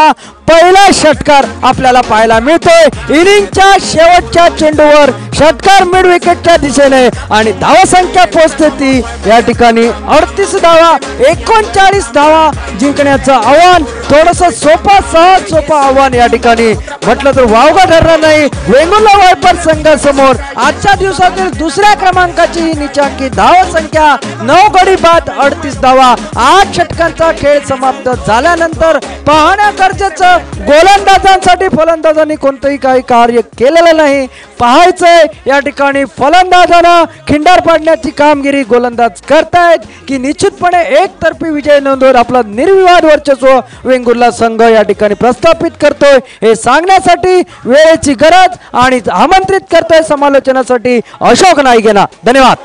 पहिला षटकार आपल्याला पाहायला मिळतोय. इनिंगच्या शेवटच्या चेंडूवर षटकार मिड विकेटच्या दिशेने आणि धावसंख्या पोहोचते ती या ठिकाणी 38 धावा. 39 धावा जिंकण्याचं आव्हान थोडस सहज सोपं आव्हान या ठिकाणी म्हटलं तर वावगं ठरलं नाही. वेंगुर्ला वायपर संघासमोर आजच्या दिवसातील दुसऱ्या क्रमांकाची निचांकी धावसंख्या 9 गडी बाद 38 धावा. 8 षटकांचा खेळ समाप्त झाल्यानंतर पाहण्या गरजेचं गोलंदाजांसाठी फलंदाजांनी कोणतंही काही कार्य केलेलं नाही. पाहायचंय या ठिकाणी फलंदाजांना खिंडार पाडण्याची कामगिरी गोलंदाज करतायत की निश्चितपणे एकतर्फी विजय नोंदवून आपला निर्विवाद वर्चस्व वेंगुर्ला संघ या ठिकाणी प्रस्थापित करतोय हे सांगण्यासाठी वेळेची गरज आणि आमंत्रित करतोय समालोचनासाठी अशोक नाईक यांना. धन्यवाद.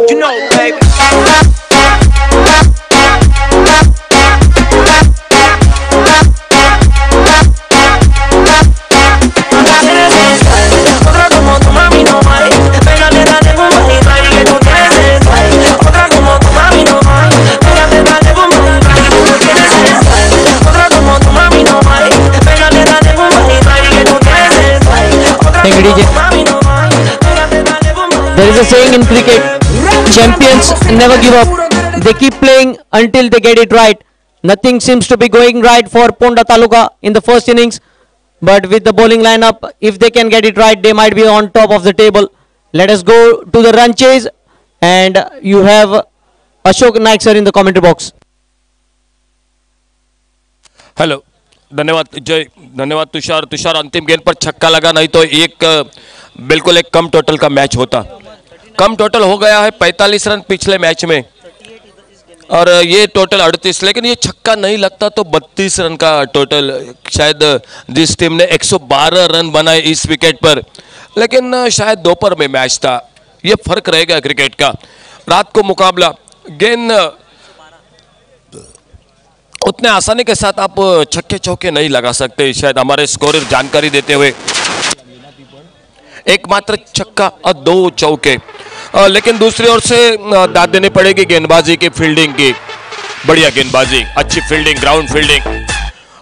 You know, baby. There is a saying in cricket, champions never give up. They keep playing until they get it right. Nothing seems to be going right for Ponda Taluka in the first innings, but with the bowling lineup, if they can get it right, they might be on top of the table. Let us go to the run chase, and you have Ashok Naik sir in the commentary box. Hello, धन्यवाद जय, धन्यवाद तुषार. तुषार अंतिम गेंद पर छक्का लगा, नहीं तो बिल्कुल एक कम टोटल का मैच होता. कम टोटल हो गया है 45 रन पिछले मैच में और ये टोटल 38, लेकिन ये छक्का नहीं लगता तो 32 रन का टोटल. शायद जिस टीम ने 112 रन बनाए इस विकेट पर, लेकिन शायद दोपहर में मैच था. ये फर्क रहेगा क्रिकेट का. रात को मुकाबला गेंद उतने आसानी के साथ आप छक्के चौके नहीं लगा सकते. शायद हमारे स्कोरर जानकारी देते हुए एकमात्र छक्का और 2 चौके, लेकिन दूसरी ओर से दाद देनी पड़ेगी गेंदबाजी की, फील्डिंग की. बढ़िया गेंदबाजी, अच्छी फील्डिंग, ग्राउंड फील्डिंग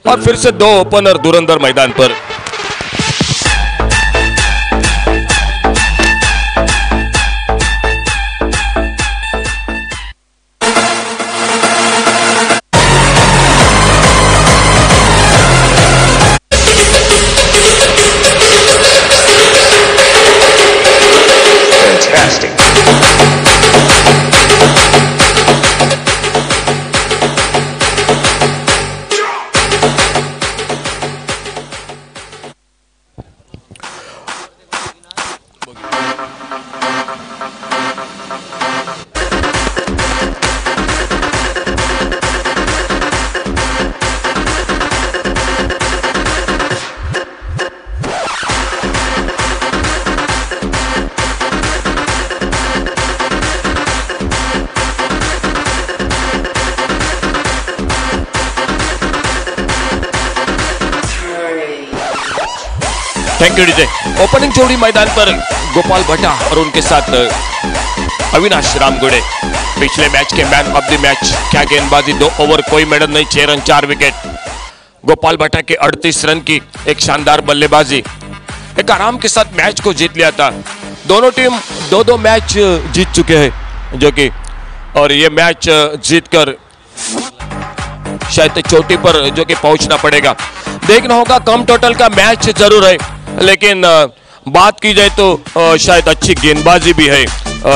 और फिर से 2 ओपनर धुरंधर मैदान पर. Thank you DJ. ओपनिंग जोड़ी मैदान पर गोपाल भट्टा और उनके साथ अविनाश रामगुड़े पिछले match K man of the match. क्या गेंदबाजी, 2 ओवर कोई मेडल नहीं, 6 रन 4 विकेट। गोपाल भट्टा के 38 रन की एक शानदार बल्लेबाजी, एक आराम के साथ मैच को जीत लिया था। दोनों टीम 2-2 मैच जीत चुके हैं जो कि, और ये मैच जीतकर शायद चोटी पर जो कि पहुंचना पड़ेगा। देखना होगा, कम टोटल का मैच जरूर है, लेकिन बात की जाए तो शायद अच्छी गेंदबाजी भी है,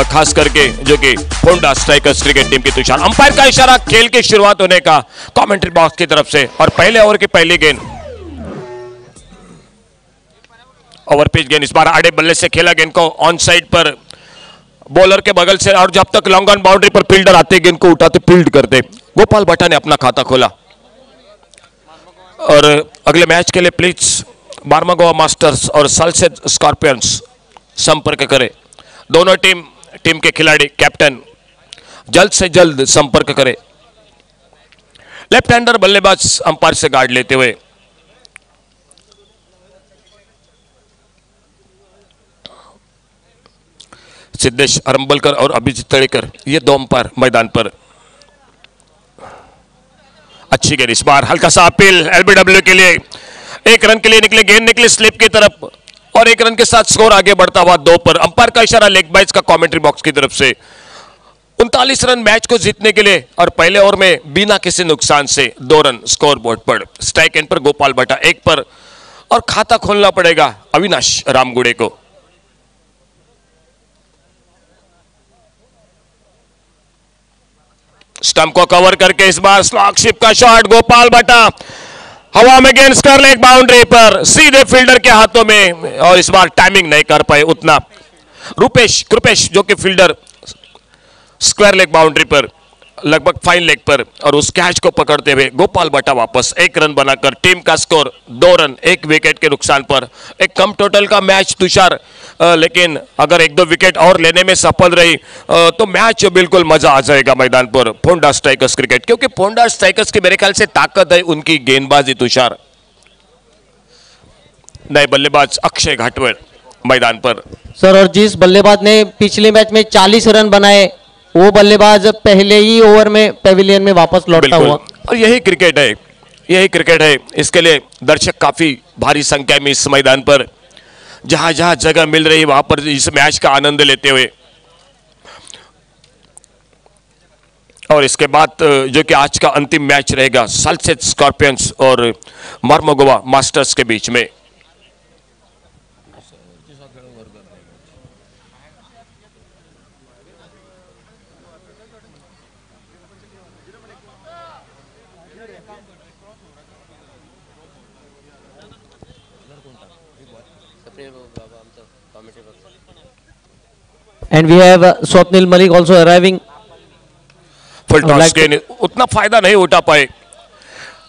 खास करके जो कि होंडा स्ट्राइकर्स क्रिकेट टीम की। तुषार अंपायर का इशारा खेल की शुरुआत होने का कमेंट्री बॉक्स की तरफ से, और पहले ओवर की पहली गेंद ओवर पिच गेंद, इस बार आड़े बल्ले से खेला गेंद को ऑन साइड पर बॉलर के बगल से, और जब तक long on boundary per fielder आते गेंद को उठाते फील्ड करते। गोपाल भट्टा ने अपना खाता खोला। और अगले मैच के लिए प्लीज मार्मागोवा मास्टर्स और साल्सेट स्कॉर्पियंस संपर्क करें। दोनों टीम के खिलाड़ी, कैप्टन जल्द से जल्द संपर्क करें। लेफ्ट हैंडर बल्लेबाज अंपायर से गार्ड लेते हुए सिद्धेश अरंबलकर और अभिजीत तड़ेकर, ये 2 अंपायर मैदान पर। अच्छी गेंद, इस बार हल्का सा अपील एलबीडब्ल्यू के लिए, 1 रन के लिए निकले, गेंद निकली स्लिप की तरफ, और 1 रन के साथ स्कोर आगे बढ़ता हुआ 2 पर। अंपायर का इशारा लेग बाइज का कमेंट्री बॉक्स की तरफ से। 39 रन मैच को जीतने के लिए, और पहले ओवर में बिना किसी नुकसान से 2 रन स्कोर बोर्ड पर। स्ट्राइक एंड पर गोपाल भट्टा 1 पर, और खाता खोलना पड़ेगा अविनाश रामगुड़े को। स्टंप को कवर करके इस बार स्लॉग शिप का शॉट, गोपाल भट्टा हवा में गेंद स्क्वायर लेग बाउंड्री पर, सीधे फील्डर के हाथों में, और इस बार टाइमिंग नहीं कर पाए उतना। कृपेश जो कि फील्डर स्क्वायर लेग बाउंड्री पर, लगभग फाइन लेग पर, और उस कैच को पकड़ते हुए गोपाल भट्टा वापस 1 रन बनाकर टीम का स्कोर 2 रन 1 विकेट के नुकसान पर। एक कम टोटल का मैच तुषार, लेकिन अगर 1-2 विकेट और लेने में सफल रही तो मैच बिल्कुल मजा आ जाएगा मैदान पर होंडा स्ट्राइकर्स क्रिकेट, क्योंकि होंडा स्ट्राइकर्स की मेरे ख्याल से ताकत है उनकी गेंदबाजी। तुषार, नए बल्लेबाज अक्षय घाटवेल मैदान पर। सर, और जिस बल्लेबाज ने पिछले मैच में 40 रन बनाए, वो बल्लेबाज पहले ही ओवर में पेविलियन में वापस लौटता हुआ। और यही क्रिकेट है, यही क्रिकेट है। इसके लिए दर्शक काफी भारी संख्या में इस मैदान पर, जहां जहां जगह मिल रही वहां पर इस मैच का आनंद लेते हुए। और इसके बाद जो कि आज का अंतिम मैच रहेगा साल्सेट स्कॉर्पियंस और मार्मागोवा मास्टर्स के बीच में। And we have Swapnil Malik also arriving. Full toss गेंद उतना फायदा नहीं उठा पाए,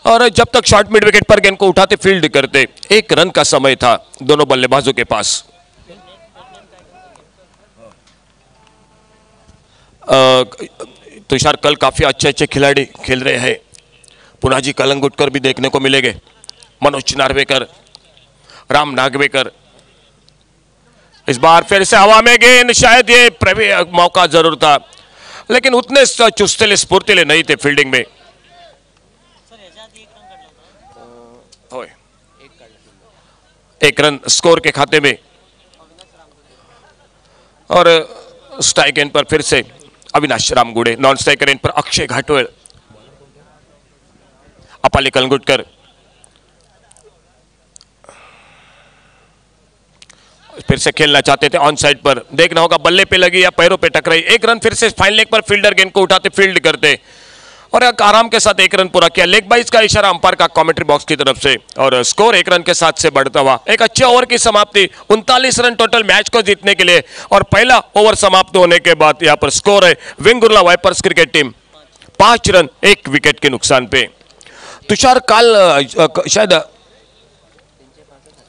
और जब तक शॉर्ट मिड विकेट पर गेंद को उठाते फील्ड करते। 1 रन का समय था दोनों बल्लेबाजों के पास। तुषार, कल काफी अच्छे खिलाड़ी खेल रहे हैं। पुनाजी कलंगुटकर भी देखने को मिलेंगे, मनोज नार्वेकर, राम नागवेकर। इस बार फिर से हवा में गेंद, शायद ये मौका जरूर था, लेकिन उतने चुस्तेले स्फूर्तिले नहीं थे फील्डिंग में। 1 रन स्कोर के खाते में, और स्ट्राइक एंड पर फिर से अविनाश रामगुड़े, नॉन स्ट्राइकर एंड पर अक्षय घाटवेल, अपाली कलंगुटकर। फिर से खेलना चाहते थे ऑन साइड पर, देखना होगा बल्ले पे लगी या पैरों पे टकराई। 1 रन फिर से फाइन लेग पर फील्डर गेंद को उठाते फील्ड करते, और आराम के साथ 1 रन पूरा किया। लेग बाइज का इशारा अंपायर का कमेंट्री बॉक्स की तरफ से, और स्कोर 1 रन के साथ से बढ़ता हुआ। एक अच्छे ओवर की समाप्ति, 39 रन टोटल मैच को जीतने के लिए, और पहला ओवर समाप्त होने के बाद यहाँ पर स्कोर है Vengurla Vipers cricket team 5 run 1 wicket के नुकसान पे। तुषार, काल शायद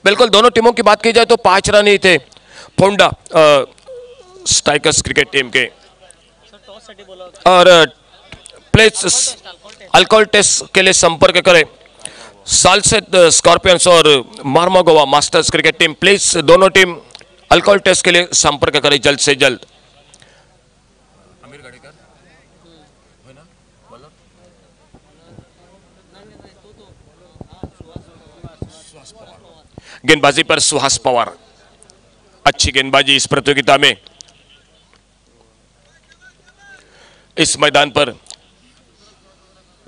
बिल्कुल दोनों टीमों की बात की जाए तो 5 रन ही थे होंडा स्ट्राइकर्स क्रिकेट टीम के, और प्लेस अल्कोहल टेस्ट के लिए संपर्क करें साल्सेट स्कॉर्पियंस और Marmagoa masters cricket team. Please दोनों टीम अल्कोहल टेस्ट के लिए संपर्क करें जल्द से जल्द। गेंदबाजी पर सुहास पवार, अच्छी गेंदबाजी इस प्रतियोगिता में। इस मैदान पर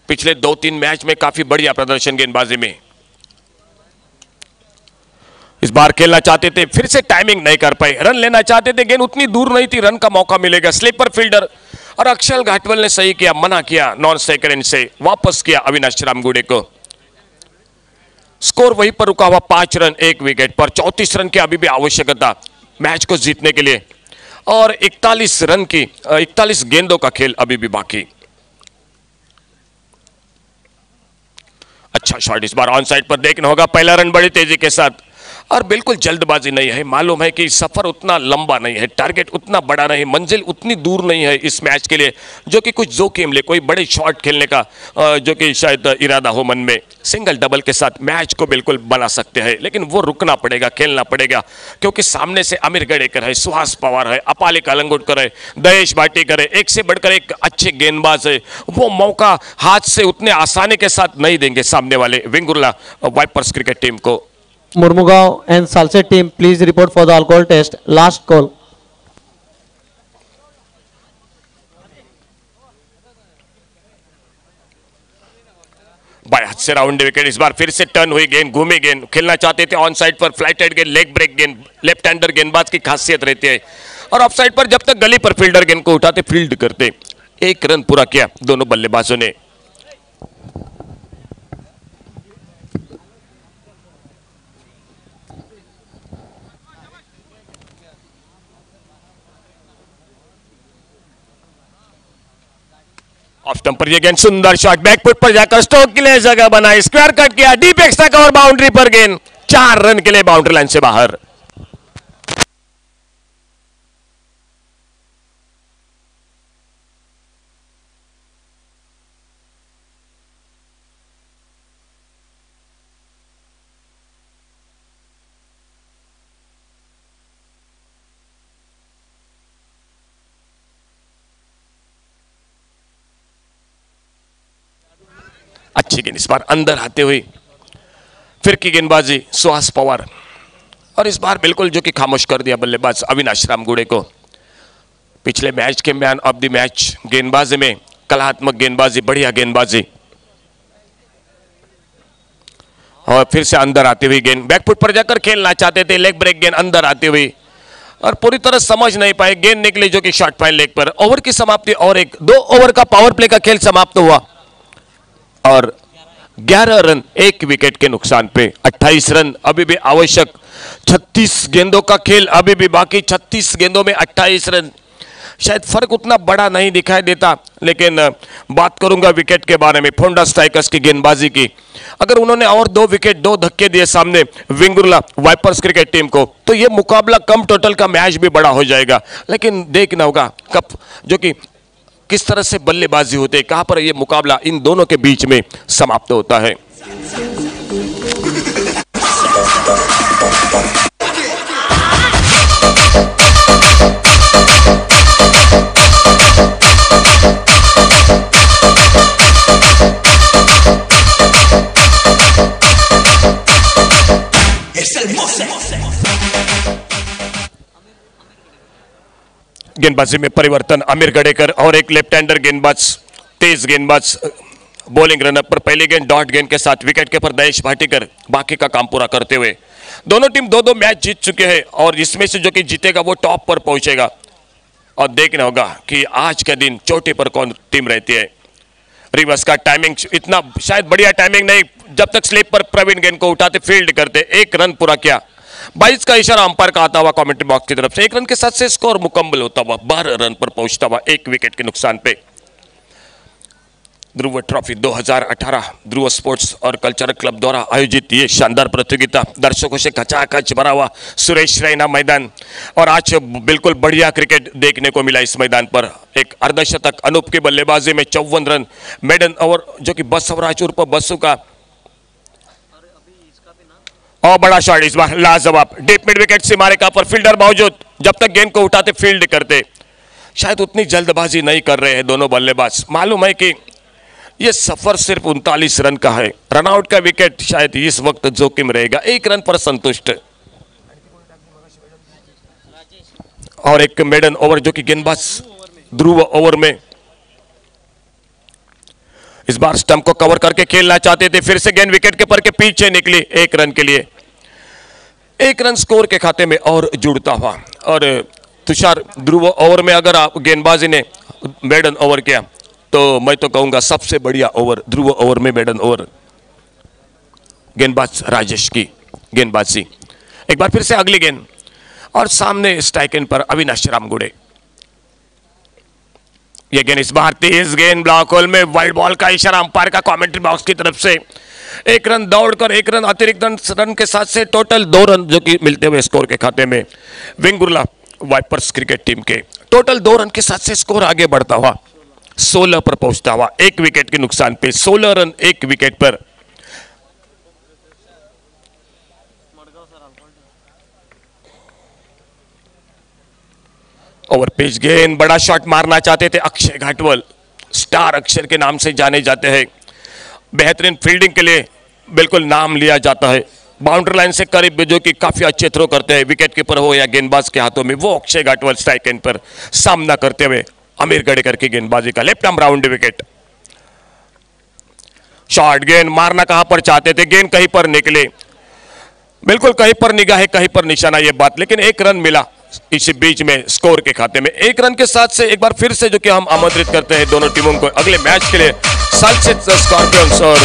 पिछले 2-3 मैच में काफी बढ़िया प्रदर्शन गेंदबाजी में। इस बार खेलना चाहते थे, फिर से टाइमिंग नहीं कर पाए, रन लेना चाहते थे, गेंद उतनी दूर नहीं थी, रन का मौका मिलेगा। स्लीपर फील्डर और अक्षल घाटवल ने सही किया, मना किया, नॉन स्ट्राइकर एंड से वापस किया अविनाश रामगुड़े को। स्कोर वहीं पर रुका हुआ 5 रन 1 विकेट पर। 34 रन की अभी भी आवश्यकता मैच को जीतने के लिए और 41 गेंदों का खेल अभी भी बाकी। अच्छा शॉट इस बार ऑन साइड पर देखना होगा। पहला रन बड़ी तेजी के साथ और बिल्कुल जल्दबाजी नहीं है। मालूम है कि सफर उतना लंबा नहीं है, टारगेट उतना बड़ा नहीं, मंजिल उतनी दूर नहीं है इस मैच के लिए जो कि कुछ जोखिम ले, कोई बड़े शॉट खेलने का जो कि शायद इरादा हो मन में। सिंगल डबल के साथ मैच को बिल्कुल बना सकते हैं, लेकिन वो रुकना पड़ेगा, खेलना पड़ेगा, क्योंकि सामने से अमीर गडेकर है, सुहास पवार है, अपाले कालंगुटकर है, दहेश भाटीकर है, एक से बढ़कर एक अच्छे गेंदबाज है। वो मौका हाथ से उतने आसानी के साथ नहीं देंगे सामने वाले वेंगुर्ला वाइपर्स क्रिकेट टीम को। Murmugaon and Salset team, please report for the alcohol test. Last call. बाएं हाथ से राउंड विकेट, इस बार फिर से टर्न हुई गेंद, घूमी गेंद, खेलना चाहते थे ऑन साइड पर, फ्लाइटेड गेंद, लेग ब्रेक गेंद, लेफ्ट हैंडर गेंदबाज की खासियत रहती है और ऑफ साइड पर जब तक गली पर फील्डर गेंद को उठाते फील्ड करते। 1 रन पूरा किया दोनों बल्लेबाजों ने। ऑफ स्टंप पर ये गेंद, सुंदर शॉट, बैकफुट पर जाकर स्ट्रोक के लिए जगह बनाई, स्क्वायर कट किया, डीप एक्स्ट्रा कवर, बाउंड्री पर गेंद, 4 रन के लिए बाउंड्री लाइन से बाहर। अच्छी गेंद इस बार अंदर आते हुए, फिर की गेंदबाजी सुहास पवार और इस बार बिल्कुल जो कि खामोश कर दिया बल्लेबाज अविनाश रामगुड़े को। पिछले match K man of the match गेंदबाजी में कलात्मक गेंदबाजी, बढ़िया गेंदबाजी और फिर से अंदर आती हुई गेंद, बैकफुट पर जाकर खेलना चाहते थे, लेग ब्रेक गेंद अंदर आती हुई और पूरी तरह समझ नहीं पाए, गेंद निकली जो कि शॉर्ट फाइन लेग पर। ओवर की समाप्ति और 2 ओवर का पावर प्ले का खेल समाप्त हुआ और 11 रन 1 विकेट के नुकसान पे। 28 रन अभी भी आवश्यक, 36 गेंदों का खेल अभी भी बाकी। 36 गेंदों में 28 रन, शायद फर्क उतना बड़ा नहीं दिखाई देता, लेकिन बात करूंगा विकेट के बारे में, फोंडा स्ट्राइकर्स की गेंदबाजी की। अगर उन्होंने और 2 विकेट 2 धक्के दिए सामने वेंगुर्ला वाइपर्स क्रिकेट टीम को, तो यह मुकाबला कम टोटल का मैच भी बड़ा हो जाएगा। लेकिन देखना होगा कब जो कि किस तरह से बल्लेबाजी होते हैं, कहां पर यह मुकाबला इन दोनों के बीच में समाप्त होता है। गेंदबाजी में परिवर्तन, अमीर गडेकर और एक लेफ्ट हैंडर गेंदबाज, तेज गेंदबाज बॉलिंग रनअप पर पहली गेंद डॉट गेंद के साथ विकेट के पर दहेश भाटीकर बाकी का काम पूरा करते हुए। दोनों टीम 2-2 मैच जीत चुके हैं और इसमें से जो कि जीतेगा वो टॉप पर पहुंचेगा और देखना होगा कि आज के दिन चोटी पर कौन टीम रहती है। रिवर्स का टाइमिंग इतना शायद बढ़िया टाइमिंग नहीं, जब तक स्लिप पर प्रवीण गेंद को उठाते फील्ड करते। 1 रन पूरा किया, 22 का इशारा अंपायर का आता हुआ कमेंट्री बॉक्स की तरफ से। 1 रन के साथ से स्कोर मुकम्मल होता हुआ 12 रन पर पहुंचता हुआ 1 विकेट के नुकसान पे। ध्रुव ट्रॉफी 2018 ध्रुव स्पोर्ट्स और कल्चरल क्लब द्वारा आयोजित ये शानदार प्रतियोगिता, दर्शकों से खचाखच भरा हुआ सुरेश रैना मैदान और आज बिल्कुल बढ़िया क्रिकेट देखने को मिला इस मैदान पर। एक अर्धशतक अनूप की बल्लेबाजी में 54 रन, मेडन ओवर जो कि बसवराज उर्फ बसु का और बड़ा शॉट इस बार लाजवाब, डीप मिड विकेट सीमारे का पर फील्डर मौजूद, जब तक गेंद को उठाते फील्ड करते। शायद उतनी जल्दबाजी नहीं कर रहे हैं दोनों बल्लेबाज। मालूम है कि ये सफर सिर्फ 39 रन का है। रनआउट का विकेट शायद इस वक्त जोखिम रहेगा। 1 रन पर संतुष्ट। और एक मेडन ओवर जो कि गेंदबाज ध्रुव ओवर में इस बार स्टंप को कवर करके खेलना चाहते थे। फिर से गेंद विकेट कीपर के पीछे निकली 1 रन के लिए। 1 रन स्कोर के खाते में और जुड़ता हुआ। और तुषार, ध्रुव ओवर में अगर आप गेंदबाजी ने मेडन ओवर किया तो मैं तो कहूंगा सबसे बढ़िया ओवर ध्रुव ओवर में मेडन ओवर गेंदबाज राजेश की गेंदबाजी। एक बार फिर से अगली गेंद और सामने स्ट्राइक एंड पर अविनाश रामगुड़े। ये गेंद इस बार तेज गेंद ब्लॉक होल में, वाइड बॉल का इशारा अंपायर का कमेंट्री बॉक्स की तरफ से। 1 रन दौड़कर 1 रन अतिरिक्त रन के साथ से टोटल 2 रन जो कि मिलते हुए स्कोर के खाते में वेंगुर्ला वाइपर्स क्रिकेट टीम के। टोटल 2 रन के साथ से स्कोर आगे बढ़ता हुआ 16 पर पहुंचता हुआ। 1 विकेट के नुकसान पे 16 रन 1 विकेट पर। ओवर पेज गेंद, बड़ा शॉट मारना चाहते थे अक्षय घाटवल, स्टार अक्षर के नाम से जाने जाते हैं। बेहतरीन फील्डिंग के लिए बिल्कुल नाम लिया जाता है। बाउंड्री लाइन से करीब जो कि काफी अच्छे थ्रो करते हैं, विकेट कीपर हो या गेंदबाज के हाथों में, वो अक्षय घाटवल स्ट्राइक एंड पर सामना करते हुए अमीर गडेकर की गेंदबाजी का left arm round wicket. Short गेंद मारना कहां पर चाहते थे, गेंद कहीं पर निकले, बिल्कुल कहीं पर निगाह है कहीं पर निशाना, ये बात। लेकिन 1 रन मिला इसी बीच में स्कोर के खाते में। 1 रन के साथ से एक बार फिर से जो कि हम आमंत्रित करते हैं दोनों टीमों को अगले मैच के लिए। सल्सिट स्कॉर्पियंस और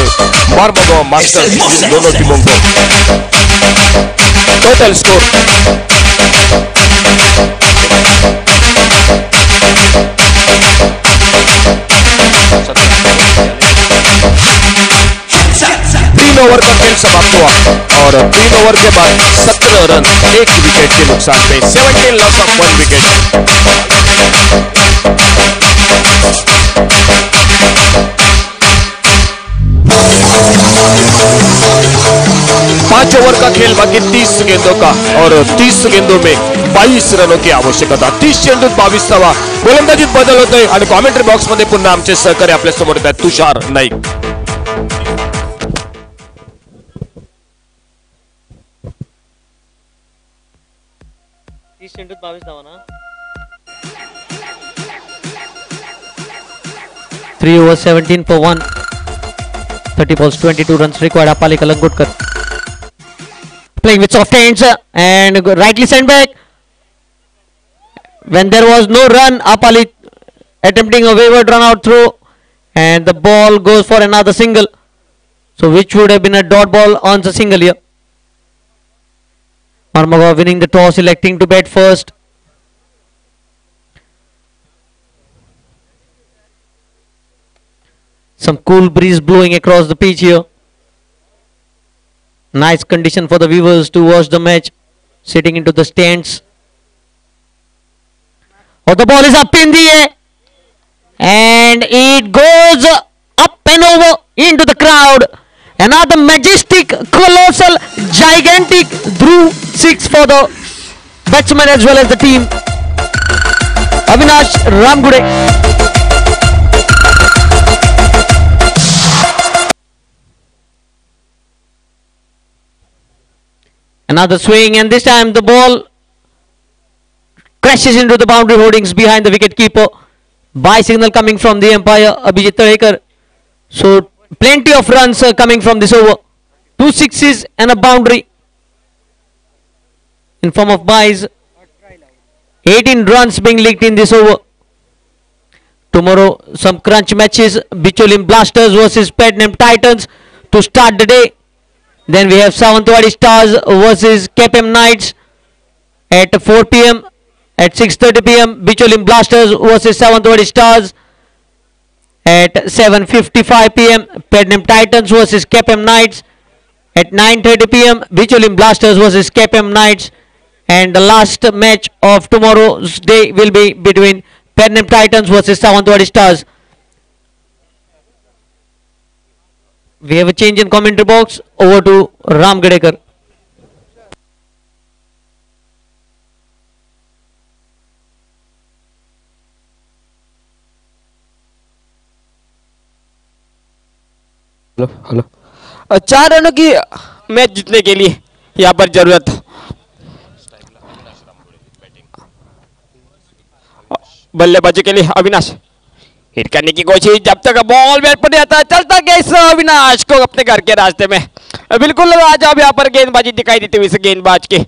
मार्मोगो मास्टर्स, दोनों टीमों को टोटल स्कोर 3 ओवर का खेल समाप्त हुआ और 3 ओवर के बाद 17 रन 1 विकेट के नुकसान पे 17 लॉस ऑफ 1 विकेट। 5 ओवर का खेल बाकी 30 गेंदों का और 30 गेंदों में 22 रनों की आवश्यकता। 30 चेंडूत 22 धावा। गोलंदाजीत बदल होतोय आणि कॉमेंट्री बॉक्स मध्ये पुन्हा आमचे सहकारी आपल्या समोर आहेत तुषार Naik. 3 overs 17 for 1. 30 balls 22 runs required. Apali Kalangutkar playing with soft hands and rightly sent back. When there was no run, Apali attempting a wayward run out throw and the ball goes for another single. So which would have been a dot ball on the single here. Marmagao winning the toss, electing to bat first. Some cool breeze blowing across the pitch here. Nice condition for the viewers to watch the match, sitting into the stands. Oh, the ball is up in the air and it goes up and over into the crowd. Another majestic, colossal, gigantic Dhruv 6 for the batsman as well as the team. Avinash Ramgude. Another swing and this time the ball crashes into the boundary holdings behind the wicket keeper. By signal coming from the umpire Abhijit Tarhekar. So plenty of runs coming from this over. 2 sixes and a boundary in form of byes. 18 runs being leaked in this over. Tomorrow some crunch matches. Bicholim Blasters versus Padnam Titans to start the day. Then we have Sawantwadi Stars versus KPM Knights at 4 p.m. At 6:30 p.m. Bicholim Blasters versus Sawantwadi Stars. At 7:55 p.m. Padnam Titans versus KPM Knights. At 9:30 p.m. Bicholim Blasters versus KPM Knights. And the last match of tomorrow's day will be between Padnam Titans versus Sawantwadi Stars. We have a change in commentary box. Over to Ram Gadekar. Hello hello 4 रनों की मैच जीतने के लिए यहाँ पर जरूरत। बल्लेबाजी के लिए अविनाश हिट करने की कोशिश, जब तक बॉल बैट पर नहीं आता चलता क्या इस अविनाश को अपने घर के रास्ते में। बिल्कुल लाजवाब यहाँ पर गेंदबाजी दिखाई देती हुई इस गेंदबाज की।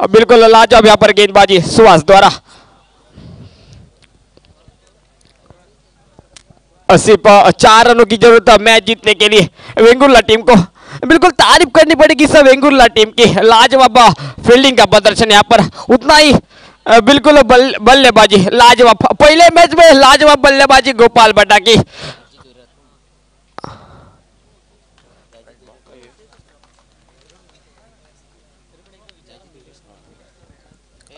बिल्कुल लाजवाब यहाँ पर गेंदबाजी सुहास द्वारा। सिर्फ 4 रनों की जरूरत है मैच जीतने के लिए वेंगुर्ला टीम को। बिल्कुल तारीफ करनी पड़ेगी सब वेंगुर्ला टीम की, लाजवाब फील्डिंग का प्रदर्शन यहाँ पर, उतना ही बिल्कुल बल्लेबाजी लाजवाब। पहले मैच में लाजवाब बल्लेबाजी गोपाल भट्टा की।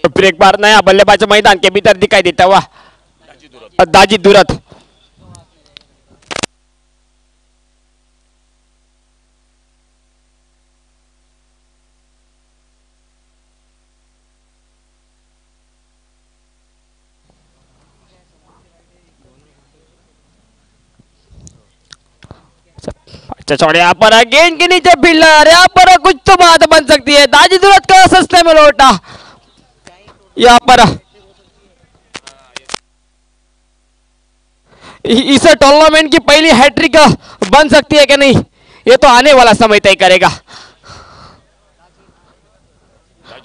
फिर एक बार नया बल्लेबाज मैदान के भीतर दिखाई देता हुआ दाजी दुरत। छोड़े यहाँ पर गेंद के नीचे फील्डर, यहाँ पर कुछ तो बात बन सकती है। दाजी दुरत का सस्ते में लौटा यहाँ पर। इस टूर्नामेंट की पहली हैट्रिक बन सकती है कि नहीं, ये तो आने वाला समय तय करेगा।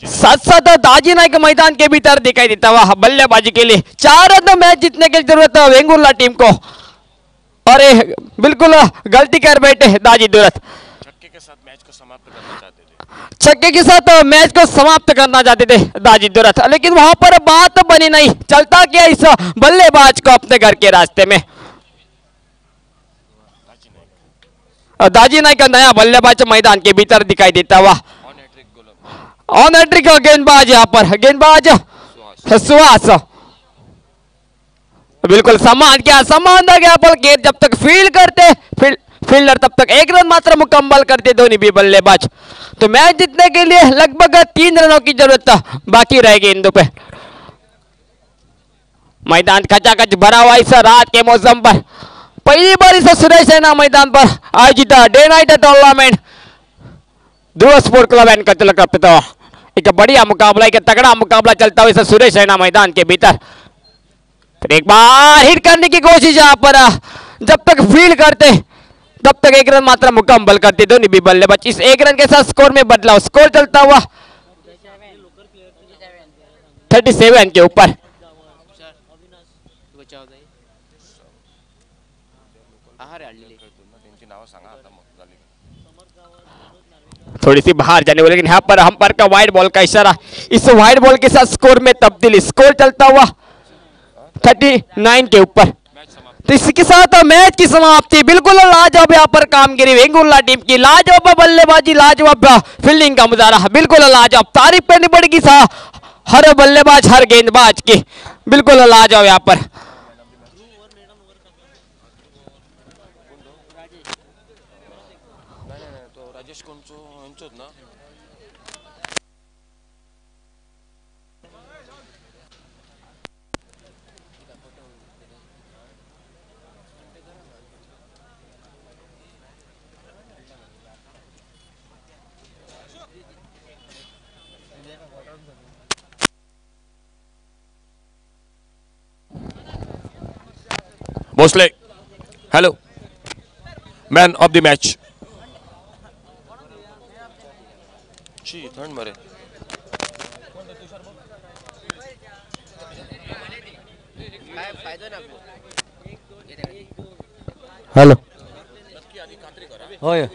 साथ साथ दाजी नायक मैदान के भीतर दिखाई देता हुआ बल्लेबाजी के लिए। 4 रन मैच जीतने की जरूरत है वेंगुर्ला टीम को। अरे बिल्कुल गलती कर बैठे दाजी दुरत। छक्के के साथ मैच को समाप्त करना चाहते थे दाजी दुरत, लेकिन वहां पर बात बनी नहीं। चलता क्या इस बल्लेबाज को अपने घर के रास्ते में। दाजी नायक का नया बल्लेबाज मैदान के भीतर दिखाई देता हुआ। ऑन हैट्रिक गेंदबाज यहाँ पर, गेंदबाज सुहास। बिल्कुल समान क्या समान था यहाँ पर गेंद, जब तक फील्ड करते फील्डर तब तक 1 रन मात्र मुकम्मल करते दोनों भी बल्लेबाज। तो मैच जीतने के लिए लगभग 3 रनों की जरूरत बाकी रह गेंदों पे। मैदान खचाखच भरा हुआ इस रात के मौसम पर। पहली बार इस सुरेश रैना मैदान पर आयोजित डे नाइट टूर्नामेंट ध्रुव स्पोर्ट क्लब एंड कचल क्लब तो एक बढ़िया मुकाबला, एक तगड़ा मुकाबला चलता हुआ इस सुरेश रैना मैदान के भीतर। फिर एक बार हिट करने की कोशिश यहाँ पर, जब तक फील्ड करते तब तक 1 रन मात्र मुकम्मल करते दोनों भी बल्लेबाज। इस 1 रन के साथ स्कोर में बदलाव, स्कोर चलता हुआ 37 के ऊपर। थोड़ी सी बाहर जाने वाली, लेकिन यहाँ पर अंपायर का वाइड बॉल का इशारा। इस वाइड बॉल के साथ स्कोर में तब्दीली, स्कोर चलता हुआ 39 के ऊपर। तो इसके साथ मैच की समाप्ति। बिल्कुल लाजवाब यहाँ पर कामगिरी वेंगुर्ला टीम की, लाजवाब बल्लेबाजी, लाजवाब फील्डिंग का मुजाहरा, बिल्कुल लाजवाब। तारीफ करनी पड़ेगी हर बल्लेबाज हर गेंदबाज की, बिल्कुल लाजवाब यहाँ पर। Bhosle, hello, man of the match. थंड मरे हेलो होय